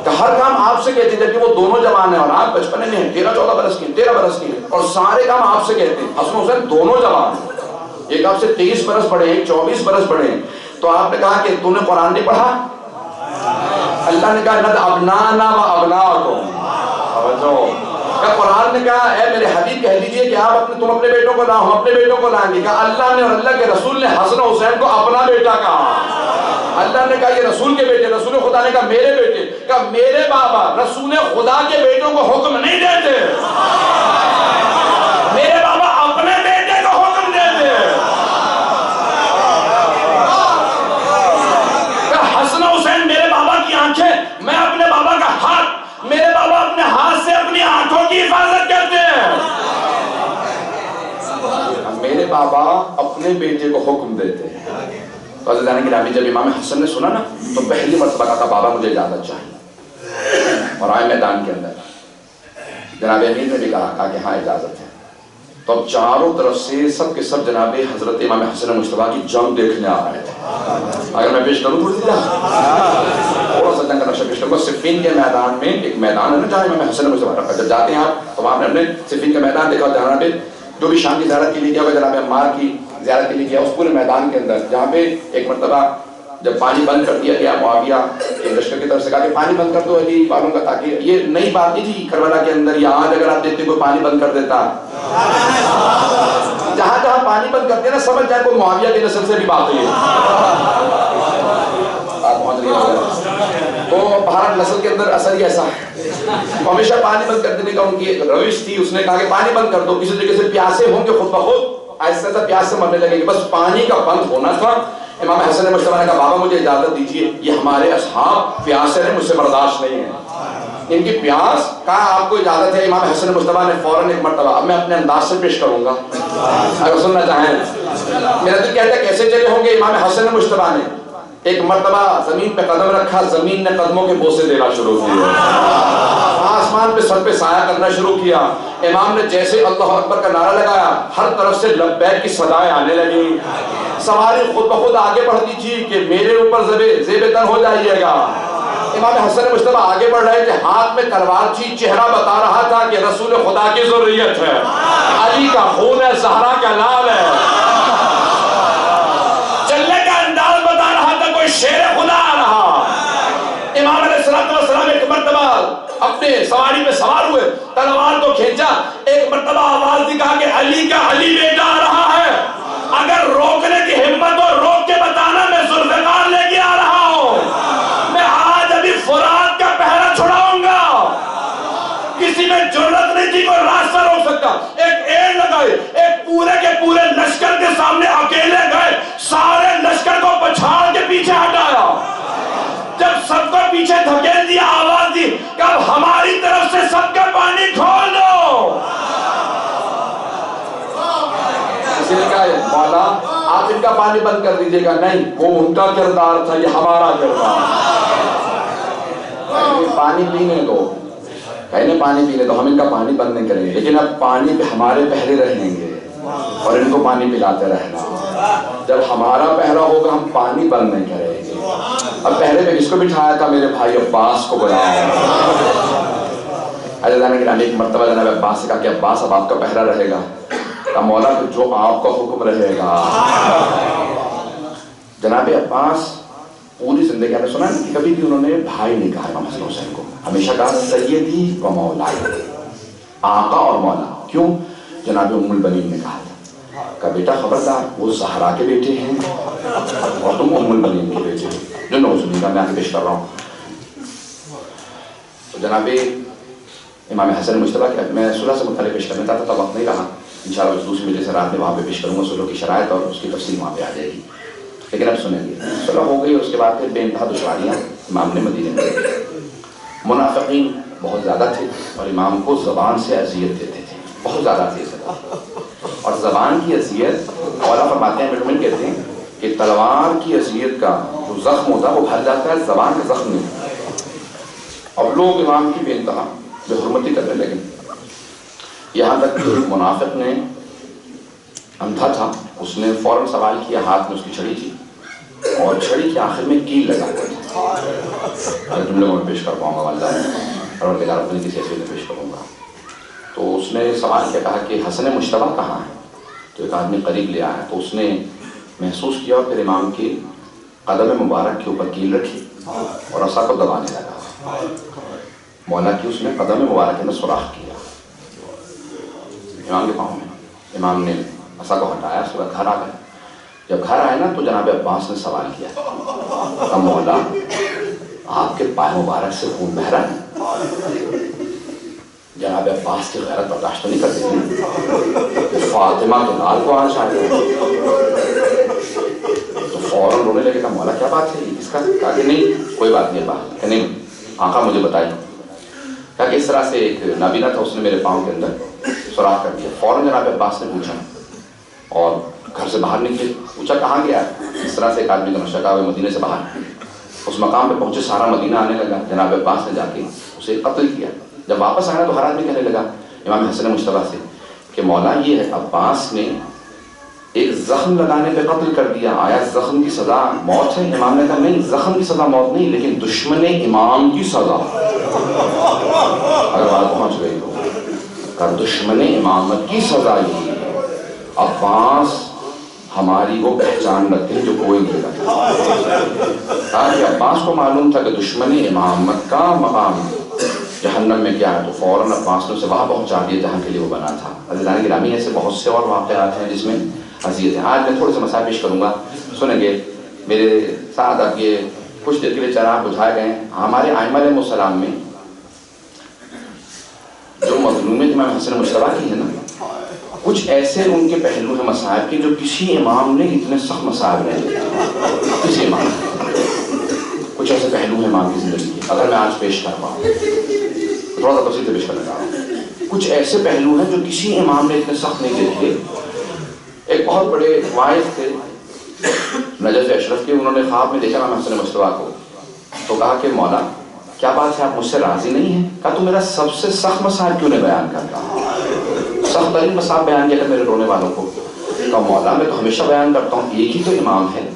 کہ ہر کام آپ سے کہتے ہیں، جبکہ وہ دونوں جوان ہیں اور آپ بچپنے میں ہیں، 13-14 برس کی ہیں، 13 برس کی ہیں، اور سارے کام آپ سے کہتے ہیں۔ حسن و حسین دونوں جوان ہیں، ایک آپ سے 23 برس بڑے ہیں، ایک 24 برس بڑے ہیں۔ تو آپ نے کہا کہ تو نے قرآن نہیں پڑھا؟ اللہ نے کہا ند ابنانا و ابناکم، کہ قرآن نے کہا اے میرے حبیب کہہ دیجئے کہ آپ تم اپنے بیٹوں کو لاؤ، ہم اپنے بیٹوں کو لائیں گے۔ کہا اللہ نے اور اللہ کے رسول نے حسن و حسین کو اپنا بیٹا کہا۔ اللہ نے کہا یہ رسول کے بیٹے، رسول خدا نے کہا میرے بیٹے، کہا میرے بابا رسول خدا کے بیٹوں کو حکم نہیں دیتے، میرے بابا اپنے بیٹے کو حکم دیتے۔ کہا حسن و حسین میرے بابا کی آنکھیں، میں اپنے بابا کا ہاتھ، میرے بابا اپنے ہاتھ سے اپنی آنکھوں کی حفاظت کرتے ہیں، میرے بابا اپنے بیٹے کو حکم دیتے ہیں۔ تو حضرت زینب گرامی جب امام حسن نے سنا نا تو پہلی مرتبہ کہا بابا مجھے اجازت چاہیے، اور آئے میدان کے اندر۔ جناب امیر نے بھی کہا کہ ہاں اجازت ہے۔ تو اب چاروں طرف سے سب کے سب جناب حضرت امام حسن مجتبیٰ کی جنگ دیکھنے آ رہے تھے۔ اگر میں پیش کروں تھوڑی سی تھوڑا سا جنگ کا نقشہ پیش کروں گا۔ صفین کے میدان میں ایک میدان ہے نا جہاں امام حسن مجتبیٰ رکھا، جب جاتے ہیں آپ تو وہاں نے صفین کا میدان دیکھا، جہاں پہ جو بھی شام کی زیارت کے لیے گیا، جناب عمار کی زیارت کے لیے گیا، اس پورے میدان کے اندر جہاں پہ ایک مرتبہ جب پانی بند کر دیا گیا، معاویہ ایک لشکر کی طرف سے کہا کہ پانی بند کر دو علی والوں کا، تاکہ یہ نئی بات نہیں تھی کربلا کے اندر، یہ آج اگر آپ دیکھتے کوئی پانی بند کر دیتا، جہاں جہاں پانی بند کرتے ہیں نا سمجھ جائے کوئی معاویہ کی نسل سے بھی بات ہوئی ہے، آپ پہنچ رہی ہیں۔ تو بہرحال نسل کے اندر اثر ہی ایسا ہے، ہمیشہ پانی بند کر دینے کا ان کی ایک روش تھی۔ اس نے کہا کہ پانی بند کر دو، کسی جگہ سے پیاسے ہوں گے خود بخود ایسا ایسا پیاس سے مرنے لگے گی، بس پانی کا بند ہونا تھا۔ امام حسن مجتبیٰ نے کہا بابا مجھے اجازت دیجیے، یہ ہمارے اصحاب پیاسے ہیں، مجھ سے برداشت نہیں ہے ان کی پیاس۔ کہا آپ کو اجازت ہے۔ امام حسن مجتبیٰ نے فوراً ایک مرتبہ، اب میں اپنے انداز سے پیش کروں گا اگر سننا چاہیں، میرا دل کہتا ہے کیسے چلے ہوں گے۔ امام حسن مجتبیٰ نے ایک مرتبہ زمین پہ قدم رکھا، زمین نے قدموں کے بوسے دینا شروع کیا، آسمان پہ سر پہ سایہ کرنا شروع کیا۔ امام نے جیسے اللہ اکبر کا نعرہ لگایا، ہر طرف سے لبیک کی صدائیں آنے لگی۔ سواری خود بخود آگے بڑھتی تھی کہ میرے اوپر زیب تن ہو جائیے گا۔ امام حسن مجتبیٰ آگے بڑھ رہے تھے، ہاتھ میں تلوار تھی، چہرہ بتا رہا تھا کہ رسول خدا کی ذریت ہے، علی کا خون ہے، زہرا کا لال ہے، چلنے کا انداز بتا رہا تھا، کوئی شیر خدا آ رہا۔ امام علیہ السلام ایک مرتبہ اپنے سواری پہ سوار ہوئے، تلوار کو کھینچا، ایک مرتبہ آواز دی، کہا کہ علی کا علی بیٹا آ رہا ہے، اگر روکنے کی ہمت ہو روک کے بتانا، میں ذوالفقار لے کے آ رہا ہوں، میں آج ابھی فرات کا پہرا چھڑاؤں گا۔ کسی میں جرت نہیں تھی کوئی راستہ روک سکتا۔ ایک ایڑ لگائے، ایک پورے کے پورے لشکر کے سامنے اکیلے گئے، سارے لشکر کو پچھاڑ کے پیچھے ہٹایا۔ جب سب کو پیچھے دھکیل دیا، آواز دی کہ اب ہماری طرف سے سب کا پانی کھول دو۔ کسی نے کہا مولا آپ ان کا پانی بند کر دیجئے گا، نہیں وہ ان کا کردار تھا، یہ ہمارا کردار۔ پانی پینے دو، کہنے پانی پینے دو، ہم ان کا پانی بند نہیں کریں گے، لیکن اب پانی پہ ہمارے پہرے رہیں گے اور ان کو پانی پلاتے رہنا۔ جب ہمارا پہرا ہوگا ہم پانی بند نہیں کریں گے۔ اب پہرے پہ کس کو بٹھایا تھا؟ میرے بھائی عباس کو بلایا۔ حضرت زینب گرامی ایک مرتبہ جناب عباس سے کہا کہ عباس اب آپ کا پہرا رہے گا۔ کہا مولا جو آپ کا حکم رہے گا۔ جناب عباس پوری زندگی نے سنا کہ کبھی بھی انہوں نے بھائی نہیں کہا امام حسن حسین کو، ہمیشہ کہا سیدی و مولائی، آقا اور مولا۔ کیوں؟ جناب ام البنین نے کہا تھا، کہا بیٹا خبردار وہ زہرا کے بیٹے ہیں اور تم ام البنین کے بیٹے ہیں، جو نوز نہیں کا میں آگے پیش کر رہا ہوں۔ تو جناب امام حسن مجتبیٰ میں صلح سے متعلق پیش کرنا چاہتا تھا، وقت نہیں رہا، انشاءاللہ اس دوسری مجلس رات میں وہاں پہ پیش کروں گا، صلح کی شرائط اور اس کی تفصیل وہاں پہ آ جائے گی۔ لیکن اب سنیں گے، صلح ہو گئی، اس کے بعد پھر بے انتہا دشواریاں امام نے مدینے میں۔ منافقین بہت زیادہ تھے اور امام کو زبان سے اذیت دیتے تھے، بہت زیادہ اذیت دیتے، اور زبان کی اذیت اولا فرماتے ہیں مٹمن کہتے ہیں کہ تلوار کی اذیت کا جو زخم ہوتا ہے وہ بھر جاتا ہے، زبان کا زخم نہیں۔ اب لوگ امام کی بے انتہا بے حرمتی کرنے لگے، یہاں تک کہ منافق نے، اندھا تھا، اس نے فوراً سوال کیا، ہاتھ میں اس کی چھڑی تھی اور چھڑی کے آخر میں کیل لگا ہوا تھا، تم لوگوں میں پیش کر پاؤں گا والدہ اور بغیر اپنی کسی ایسے میں پیش کروں گا۔ تو اس نے سوال کیا، کہا کہ حسن مجتبیٰ کہاں ہے؟ تو ایک آدمی قریب لے آیا، تو اس نے محسوس کیا اور پھر امام کی قدم مبارک کے اوپر کیل رکھی اور عصا کو دبانے لگا۔ مولا کی اس نے قدم مبارک میں سوراخ کیا امام کے پاؤں میں، امام نے عصا کو ہٹایا، اس کے بعد گھر آ گئے۔ جب گھر آئے نا تو جناب عباس نے سوال کیا کہ مولا آپ کے پائے مبارک سے خون بہہ رہا ہے؟ جناب عباس کی غیرت برداشت تو نہیں کرتے تھے، فاطمہ تو لال کو آنا چاہتے تو فوراً رونے لگے، کہا مولا کیا بات ہے اس کا؟ کہا کہ نہیں کوئی بات نہیں ابا، کہ نہیں آقا مجھے بتائی۔ کہا کہ اس طرح سے ایک نابینا تھا، اس نے میرے پاؤں کے اندر سوراخ کر دیا۔ فوراً جناب عباس نے پوچھا اور گھر سے باہر نکلے، پوچھا کہاں گیا؟ اس طرح سے ایک آدمی کا نقشہ کہا مدینے سے باہر۔ اس مقام پہ پہنچے، سارا مدینہ آنے لگا، جناب عباس نے جا کے اسے قتل کیا۔ جب واپس آیا تو ہر آدمی کہنے لگا امام حسن مجتبیٰ سے کہ مولا یہ ہے عباس نے ایک زخم لگانے پہ قتل کر دیا، آیا زخم کی سزا موت ہے؟ امام نے کہا نہیں، زخم کی سزا موت نہیں، لیکن دشمن امام کی سزا۔ اگر بات پہنچ گئی تو کہا دشمن امامت کی سزا یہی ہے، عباس ہماری وہ پہچان رکھتے ہیں جو کوئی نہیں رکھتا۔ کہا کہ عباس کو معلوم تھا کہ دشمن امامت کا مقام جہنم میں کیا ہے، تو فوراً عباس نے اسے وہاں پہنچا دیا جہاں کے لیے وہ بنا تھا۔ عزیزان گرامی ایسے بہت سے اور واقعات ہیں جس میں اذیت ہے۔ آج میں تھوڑے سے مسائل پیش کروں گا، سنیں گے میرے ساتھ۔ اب یہ کچھ دیر کے لیے چراغ بجھائے گئے ہیں۔ ہمارے ائمہ علیہ السلام میں جو مظلومیں امام حسن مجتبیٰ کی ہے نا، کچھ ایسے ان کے پہلو ہیں مصائب کے جو کسی امام نے اتنے سخت مصائب نہیں دیے، کسی امام کچھ ایسے پہلو ہیں امام کی زندگی کے، اگر میں آج پیش کر پاؤں، تھوڑا سا تفصیل سے پیش کرنا چاہ رہا ہوں۔ کچھ ایسے پہلو ہیں جو کسی امام نے اتنے سخت نہیں دیے۔ ایک بہت بڑے واعظ تھے نجف اشرف کے، انہوں نے خواب میں دیکھا امام حسن مجتبیٰ کو، تو کہا کہ مولا کیا بات ہے آپ مجھ سے راضی نہیں ہیں؟ کہا تو میرا سب سے سخت مسائل کیوں نہیں بیان کرتا؟ سخت ترین مسائل بیان کیا میرے رونے والوں کو۔ کہا مولا میں تو ہمیشہ بیان کرتا ہوں، ایک ہی تو امام ہے۔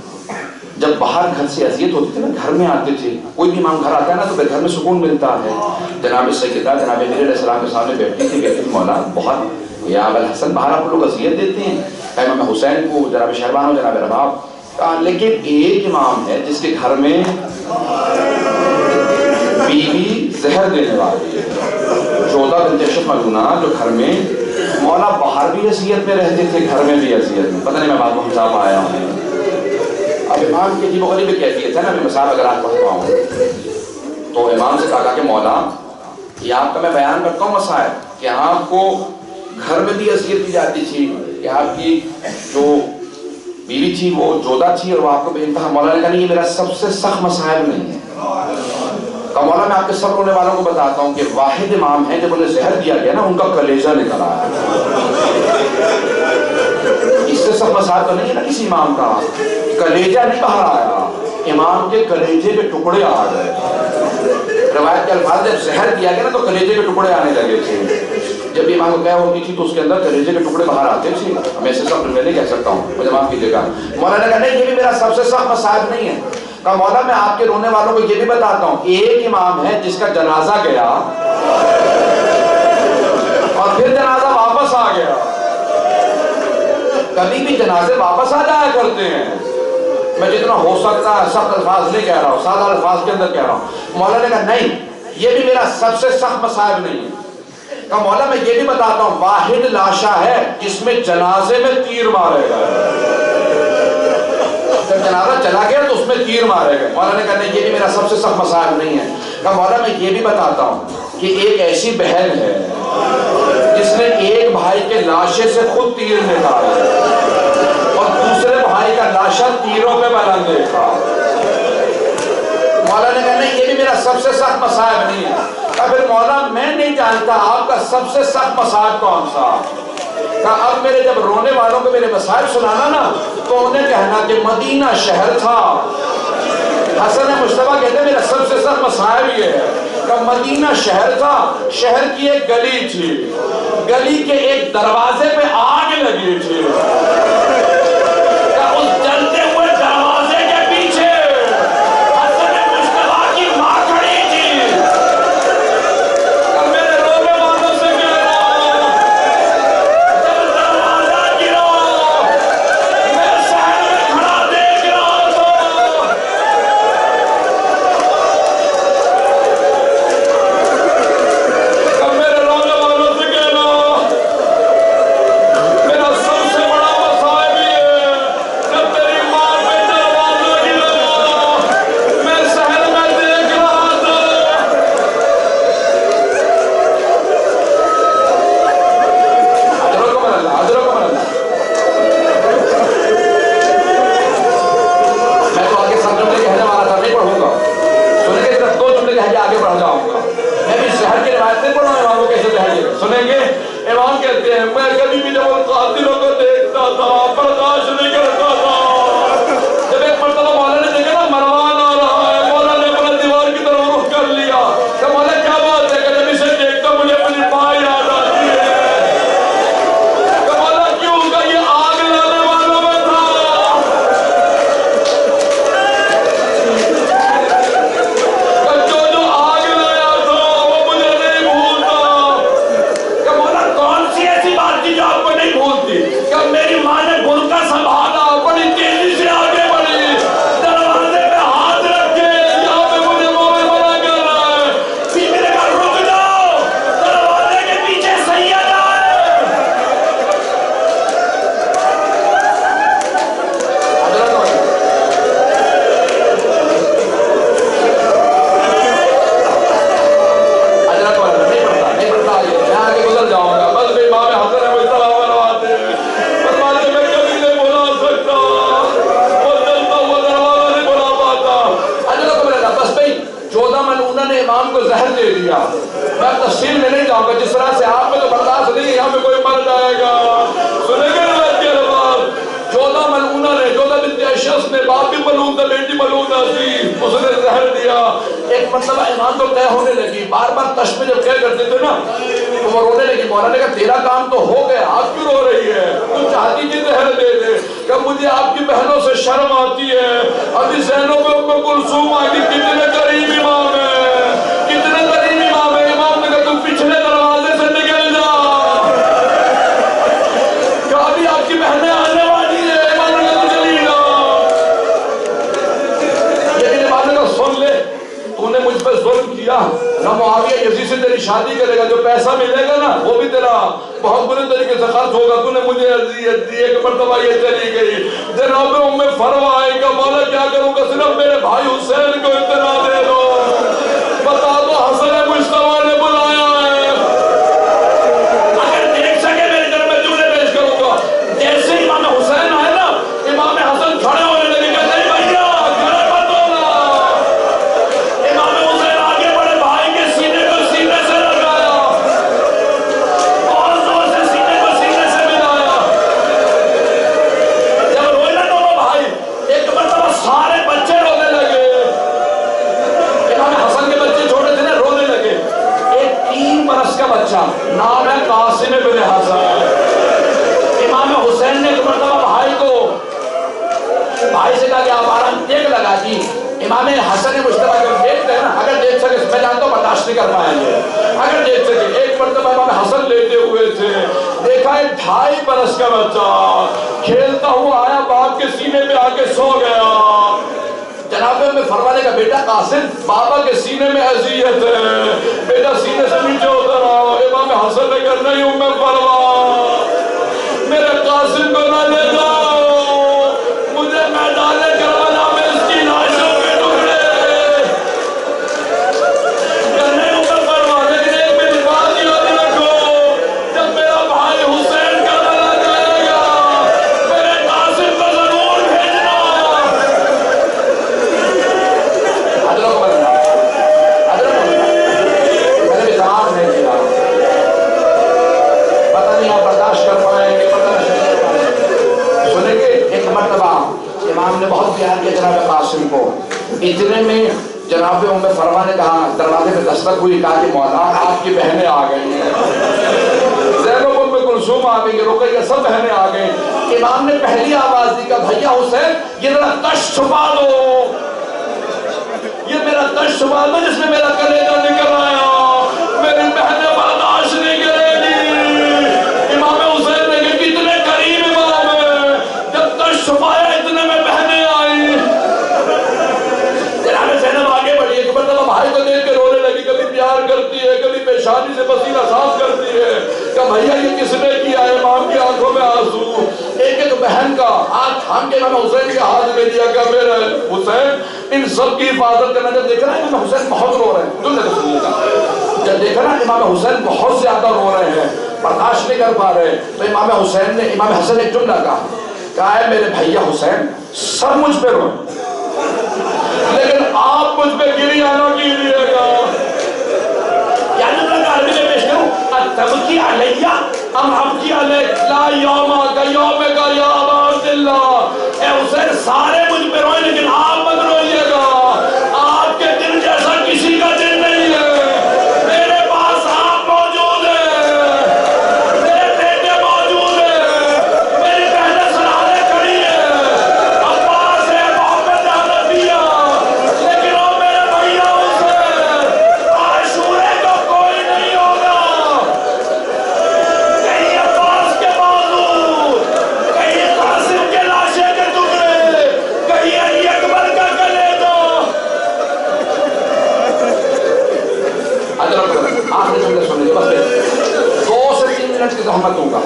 جب باہر گھر سے اذیت ہوتی تھی نا، گھر میں آتے تھے، کوئی بھی امام گھر آتا ہے نا تو گھر میں سکون ملتا ہے۔ جناب سیدہ جناب امیر علیہ السلام کے سامنے بیٹھتی تھی، کہتی مولا بہت یا ابو الحسن باہر آپ لوگ اذیت دیتے ہیں، امام حسین کو، جناب شہربانو، جناب رباب۔ کہا لیکن ایک امام ہے جس کے گھر میں بیوی زہر دینے والی ہے، جودہ بنت اشرف ملعونہ، جو گھر میں مولا باہر بھی اذیت میں رہتے تھے، گھر میں بھی اذیت میں۔ پتہ نہیں میں بات پہنچا پایا ہوں۔ اب امام کی عجیب و غریب کیفیت ہے نا، میں مثال اگر آپ پڑھ پاؤں تو امام سے کہا کہ مولا یہ آپ کا میں بیان کرتا ہوں مسائل کہ آپ کو گھر میں بھی اذیت دی جاتی تھی، کہ آپ کی جو بیوی تھی وہ جودہ تھی اور وہ آپ کو بے انتہا۔ مولا نے کہا نہیں یہ میرا سب سے سخت مسائل نہیں ہے۔ کہا مولا میں آپ کے سب رونے والوں کو بتاتا ہوں کہ واحد امام ہے جب انہیں زہر دیا گیا نا ان کا کلیجہ نکل آیا۔ اس سے سخت مسائل تو نہیں ہے نا کسی امام کا، کلیجہ نہیں باہر آیا، امام کے کلیجے کے ٹکڑے آ گئے۔ روایت کے الفاظ جب زہر دیا گیا نا تو کلیجے کے ٹکڑے آنے لگے تھے۔ جب امام کو کہہ ہوتی تھی تو اس کے اندر کلیجے کے ٹکڑے باہر آتے تھے۔ میں اسے سخت میں نہیں کہہ سکتا ہوں، مجھے معاف کیجیے گا۔ مولا نے کہا نہیں یہ بھی میرا سب سے سخت مسائل نہیں ہے۔ کہا مولا میں آپ کے رونے والوں کو یہ بھی بتاتا ہوں، ایک امام ہے جس کا جنازہ گیا اور پھر جنازہ واپس آ گیا۔ کبھی بھی جنازے واپس آ جایا کرتے ہیں۔ میں جتنا ہو سکتا ہے سخت الفاظ نہیں کہہ رہا ہوں، سادہ الفاظ کے اندر کہہ رہا ہوں۔ مولا نے کہا نہیں یہ بھی میرا سب سے سخت مسائل نہیں ہے۔ کہا مولا میں یہ بھی بتاتا ہوں، واحد لاشا ہے جس میں جنازے میں تیر مارے گئے، جب جنازہ چلا گیا تو اس میں تیر مارے گئے۔ مولا نے کہا نہیں یہ بھی میرا سب سے سخت مسائل نہیں ہے۔ کہا مولا میں یہ بھی بتاتا ہوں کہ ایک ایسی بہن ہے جس نے ایک بھائی کے لاشے سے خود تیر نکالا اور دوسرے بھائی کا لاشا تیروں پہ بلند دیکھا۔ مولا نے کہا نہیں یہ بھی میرا سب سے سخت مسائل نہیں ہے۔ کہا پھر مولا میں نہیں جانتا آپ کا سب سے سخت مسائل کون سا۔ کہا اب میرے جب رونے والوں کو میرے مسائل سنانا نا تو انہیں کہنا کہ مدینہ شہر تھا، حسن مجتبیٰ کہتے ہیں میرا سب سے سخت مسائل یہ ہے، کہ مدینہ شہر تھا، شہر کی ایک گلی تھی، گلی کے ایک دروازے پہ آگ لگی تھی، کہ اس جلتے ہوئے دروازے کے پیچھے حسن مصطفیٰ کی ماں کھڑی تھی، کہ میرے رونے والوں سے کہنا جب دروازہ گرا میں شہر میں کھڑا دیکھ رہا تھا، کہ میرے رونے والوں سے کہنا میرا سب سے بڑا مسائب یہ ہے جب تیری ماں پہ دروازہ گرا میں شہر میں دیکھ رہا تھا۔ حضرت من اللہ، حضرت من اللہ، میں تو آگے سب جملے کہنے والا تھا، نہیں پڑھوں گا، سنیں گے صرف 2 جملے کہہ کے آگے بڑھ جاؤں گا، میں بھی شہر کی روایت نہیں پڑھوں، امام کو کیسے کہے سنیں گے؟ امام کہتے ہیں میں کبھی بھی جب قاتلوں کو دیکھتا تھا برداشت نہیں کرتا تھا، جب ایک مرتبہ مولا نے دیکھا نا مروان آ رہا ہے، مولا نے اپنا دیوار کی طرف رخ کر لیا کہ مولا کیا بات ہے، کہ جب اسے دیکھتا مجھے اپنی ماں یاد آتی ہے، کہ مولا کیوں، کہ یہ آگ لانے والوں میں تھا، کہ جو آگ لایا تھا وہ مجھے نہیں بھولتا، کہ مولا کون سی ایسی بات تھی جو آپ کو نہیں بھولتی، کہ میری ماں نے برقع سنبھالا، بڑی تیزی سے آگے بڑھی، دروازے پہ ہاتھ رکھے، یہاں پہ مجھے مومن منع کر رہا ہے، میں نے کہا رک جاؤ، دروازے کے پیچھے سید آئے۔ حضرت والا نہیں پڑھتا، نہیں پڑھتا، میں آگے گزر جاؤں گا، بس بھی امام حسن مصطفیٰ فرماتے ہیں، فرماتے میں کبھی نہیں بھلا سکتا، وہ جلتا ہوا دروازہ نہیں بھلا پاتا۔ حضرت کو لگا بس بھئی 14 ملعونہ نے امام کو زہر دے دیا، میں تفصیل میں نہیں جاؤں گا، جس طرح سے آپ میں تو برداشت نہیں ہے، یہاں پہ کوئی مر جائے گا، سنیں گے روایت کے الفاظ، 14 ملعونہ نے، 14 بنت اشعث نے، باپ بھی ملعون تھا، بیٹی ملعونہ تھی، اس نے زہر دیا۔ ایک مرتبہ امام کو طے ہونے لگی، بار بار تشبیہ جب طے کرتے تھے نا تو وہ رونے لگی، مولا نے کہا تیرا کام تو ہو گیا، آپ کیوں رو رہی ہے، تو چاہتی کہ زہر دے دے، کہ مجھے آپ کی بہنوں سے شرم آتی ہے، ابھی ذہنوں پہ ام کلثوم آ گئی، کتنے قریب امام ہے، کتنے قریب امام ہے، امام نے کہا تم پچھلے دروازے سے نکل جا، کہ ابھی آپ کی بہنیں آنے والی ہے، امام نے کہا تو چلی جا، لیکن امام نے کہا سن لے، تو نے مجھ پر ظلم کیا، نہ معاویہ یزید سے تیری شادی کرے گا، جو پیسہ ملے گا نا وہ بھی تیرا بہت برے طریقے سے خرچ ہوگا، تو نے مجھے اذیت دی، ایک مرتبہ یہ چلی گئی، جناب ام فروا آئی کہ مولا کیا کروں گا، صرف میرے بھائی حسین کو اطلاع دے دو، بتا دو حسن مصطفیٰ نے بلایا ہے، اگر دیکھ سکے میری طرف میں جملے پیش کروں گا، جیسے امام حسین آئے نا امام حسن کھڑے ہونے لگے کہ نہیں بھائیا کھڑے مت ہونا، امام حسین آگے بڑھے، بھائی کے سینے کو سینے سے لگایا اور زور سے سینے کو سینے سے ملایا، جب روئے نا دونوں بھائی ایک مرتبہ سارے بچے رونے لگے، امام حسن کے بچے چھوٹے تھے نا رونے لگے، ایک 3 برس کا بچہ نام ہے قاسم بن حسن، امام حسین نے ایک مرتبہ بھائی سے کہا کہ آپ آرام دیکھ لگا جی، امام حسن مصطفیٰ جب دیکھتے ہیں نا اگر دیکھ سکے میں جانتا ہوں برداشت نہیں کر پائیں گے، اگر دیکھ سکے ایک مرتبہ امام حسن لیتے ہوئے تھے، دیکھا ایک 2.5 برس کا بچہ کھیلتا ہوا آیا باپ کے سینے پہ آ کے سو گیا، جناب میں فرمانے کا بیٹا قاسم بابا کے سینے میں اذیت ہے، بیٹا سینے سے نیچے اتر آؤ، امام حسن نے کہا نہیں ہوں میں فرما میرے قاسم کو نہ لے جاؤ، مجھے میدان کربلا میں اس کی لاشوں کے ٹکڑے کرنے اوپر فرما، لیکن ایک میری بات یاد رکھو، جب میرا بھائی حسین کربلا جائے گا میرے قاسم کو ضرور بھیجنا۔ حضرت میں نے بھی تمام نہیں کیا، پتہ نہیں آپ برداشت کر پائیں گے، پتہ نہیں سنیں گے۔ ایک مرتبہ امام نے بہت پیار کیا جناب قاسم کو، اتنے میں جناب وہاں پہ ام فرما نے کہا، دروازے پہ دستک ہوئی، کہا کہ مولا آپ کی بہنیں آ گئی ہیں، زینب ام کلثوم آ گئی، رقیہ، سب بہنیں آ گئی۔ امام نے پہلی آواز دی کہ بھیا حسین یہ ذرا تش چھپا دو، یہ میرا تش چھپا دو جس میں میرا کلیجہ نکل آیا، میری بہنیں برداشت نہیں کرے گی۔ امام حسین نے کہا کتنے کریم امام ہے، جب تش چھپایا اتنے میں بہنیں آئی۔ جناب زینب آگے بڑھی، ایک مرتبہ بھائی کو دیکھ کے رونے لگی، کبھی پیار کرتی ہے، کبھی پیشانی سے پسینہ صاف کرتی ہے، کہ بھیا یہ کس نے کیا ہے؟ امام کی آنکھوں میں آنسو۔ ایک بہن کا ہاتھ تھام کے امام حسین کے ہاتھ میں دیا کہ میرے حسین ان سب کی حفاظت کرنا۔ جب دیکھا نا امام حسین بہت رو رہے ہیں، جب دیکھا نا امام حسین بہت زیادہ رو رہے ہیں، برداشت نہیں کر پا رہے، تو امام حسین نے، امام حسن نے ایک جملہ کہا ہے میرے بھیا حسین سب مجھ پہ رو لیکن آپ مجھ پہ گریہ نہ کیجیے گا۔ یعنی میں عربی میں پیش کروں، تبکی علیہ ام ابکی علیہ لا یوم کا یوم کا یا ابا عبداللہ، اے حسین سارے مجھ پہ روئے لیکن آپ مت روئیے گا، آپ کے دن جیسا کسی کا دن نہیں ہے، میرے پاس آپ موجود ہیں، میرے بیٹے موجود ہیں، میری بہنیں سرانے کھڑی ہیں، عباس ہے، محمد حنفیہ، لیکن وہ میرے بھیا حسین عاشورے کو کوئی نہیں ہوگا، کہیں عباس کے بازو، کہیں قاسم کے لاشے کے ٹکڑے، کہیں علی اکبر کا کلیجہ۔ آخری جملے سن لیجیے، بس 2 سے 3 منٹ کی زحمت دوں گا،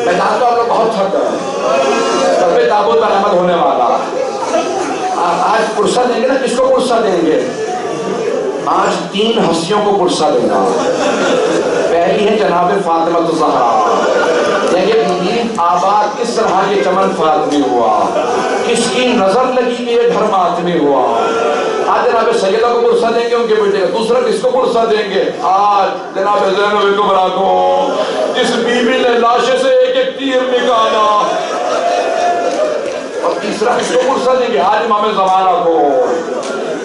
میں جانتا ہوں آپ لوگ بہت تھک گئے، سب تابوت پر احمد ہونے والا۔ آج پرسہ دیں گے نا، کس کو پرسہ دیں گے؟ آج 3 ہستیوں کو پرسہ دیں گا۔ پہلی ہے جناب فاطمہ الزہرا، یہ بیوی آباد کس طرح یہ چمن فاطمی ہوا، کس کی نظر لگی کہ یہ گھر ماتمی ہوا۔ آج جناب سیدہ کو پرسہ دیں گے ان کے بیٹے کا، دوسرا کس کو پرسہ دیں گے؟ آج جناب زینب کبریٰ کو، جس بیوی نے لاشے سے ایک ایک تیر نکالا۔ اور تیسرا کس کو پرسہ دیں گے؟ آج امام زمانہ کو۔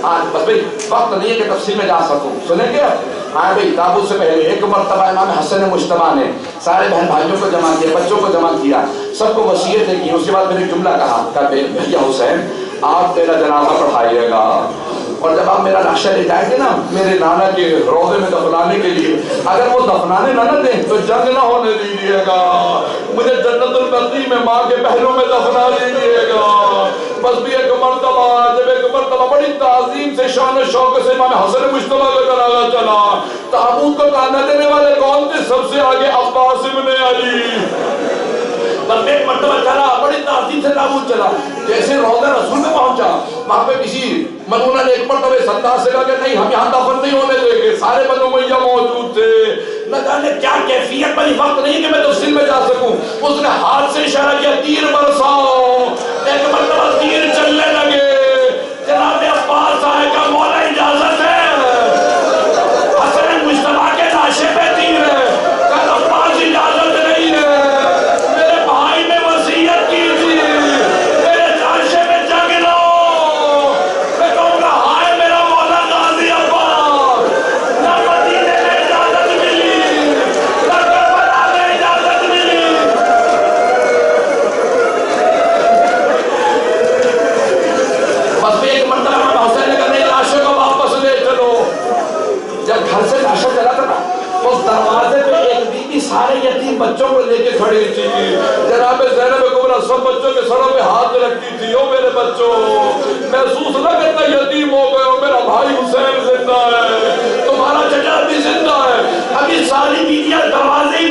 آج بس بھئی وقت نہیں ہے کہ تفصیل میں جا سکوں، سنیں گے؟ ہاں بھئی تابوت سے پہلے ایک مرتبہ امام حسن مجتبیٰ نے سارے بہن بھائیوں کو جمع کیا، بچوں کو جمع کیا، سب کو وصیتیں کی، اس کے بعد میں نے جملہ کہا کہ بھیا حسین آپ میرا جنازہ پڑھائیے گا، اور جب آپ میرا نقشہ لے جائیں گے نا میرے نانا کے روضے میں دفنانے کے لیے، اگر وہ دفنانے نہ دیں تو جنگ نہ ہونے دیجیے گا، مجھے جنت البقیع میں ماں کے پہلو میں دفنا دیجیے گا۔ بس بھی ایک مرتبہ، جب ایک مرتبہ بڑی تعظیم سے شان و شوق سے امام حسن مجتبیٰ کا جنازہ چلا، تابوت کو کاندھا دینے والے کون تھے؟ سب سے آگے عباس ابن علی۔ بس ایک مرتبہ چلا، بڑی تعظیم سے تابوت چلا، جیسے روضہ رسول میں پہنچا، وہاں پہ کسی منونہ نے ایک مرتبہ اس انداز سے کہا کہ نہیں ہم یہاں دفن نہیں ہونے دیں گے، سارے بنو امیہ موجود تھے، نہ جانے کیا کیفیت، بڑی وقت نہیں کہ میں تفصیل میں جا سکوں، اس نے ہاتھ سے اشارہ کیا تیر برساؤ، ایک مرتبہ تیر چلنے لگے، جناب عباس آئے کا مولا اجازت ہے، حسن مجتبیٰ کے لاشے پہ تیر ہے، کہ عباس اجازت نہیں ہے، میرے بھائی نے وصیت کی تھی، میرے لاشے پہ جگ لو، میں کہوں گا ہائے میرا مولا غازی عباس، نہ مدینے میں اجازت ملی، نہ کربلا میں اجازت ملی۔ بس بھی ایک مرتبہ امام حسین نے کہا نہیں لاشوں کو واپس لے چلو، جب گھر سے لاشا چلا تھا نا اس دروازے پہ ایک بی بی سارے یتیم بچوں کو لے کے کھڑی تھی، جناب زینب کبریٰ سب بچوں کے سروں پہ ہاتھ رکھتی تھی، او میرے بچوں محسوس نہ کرنا یتیم ہو گئے ہو، میرا بھائی حسین زندہ ہے، تمہارا چچا بھی زندہ ہے، ابھی ساری بیویاں دروازے ہی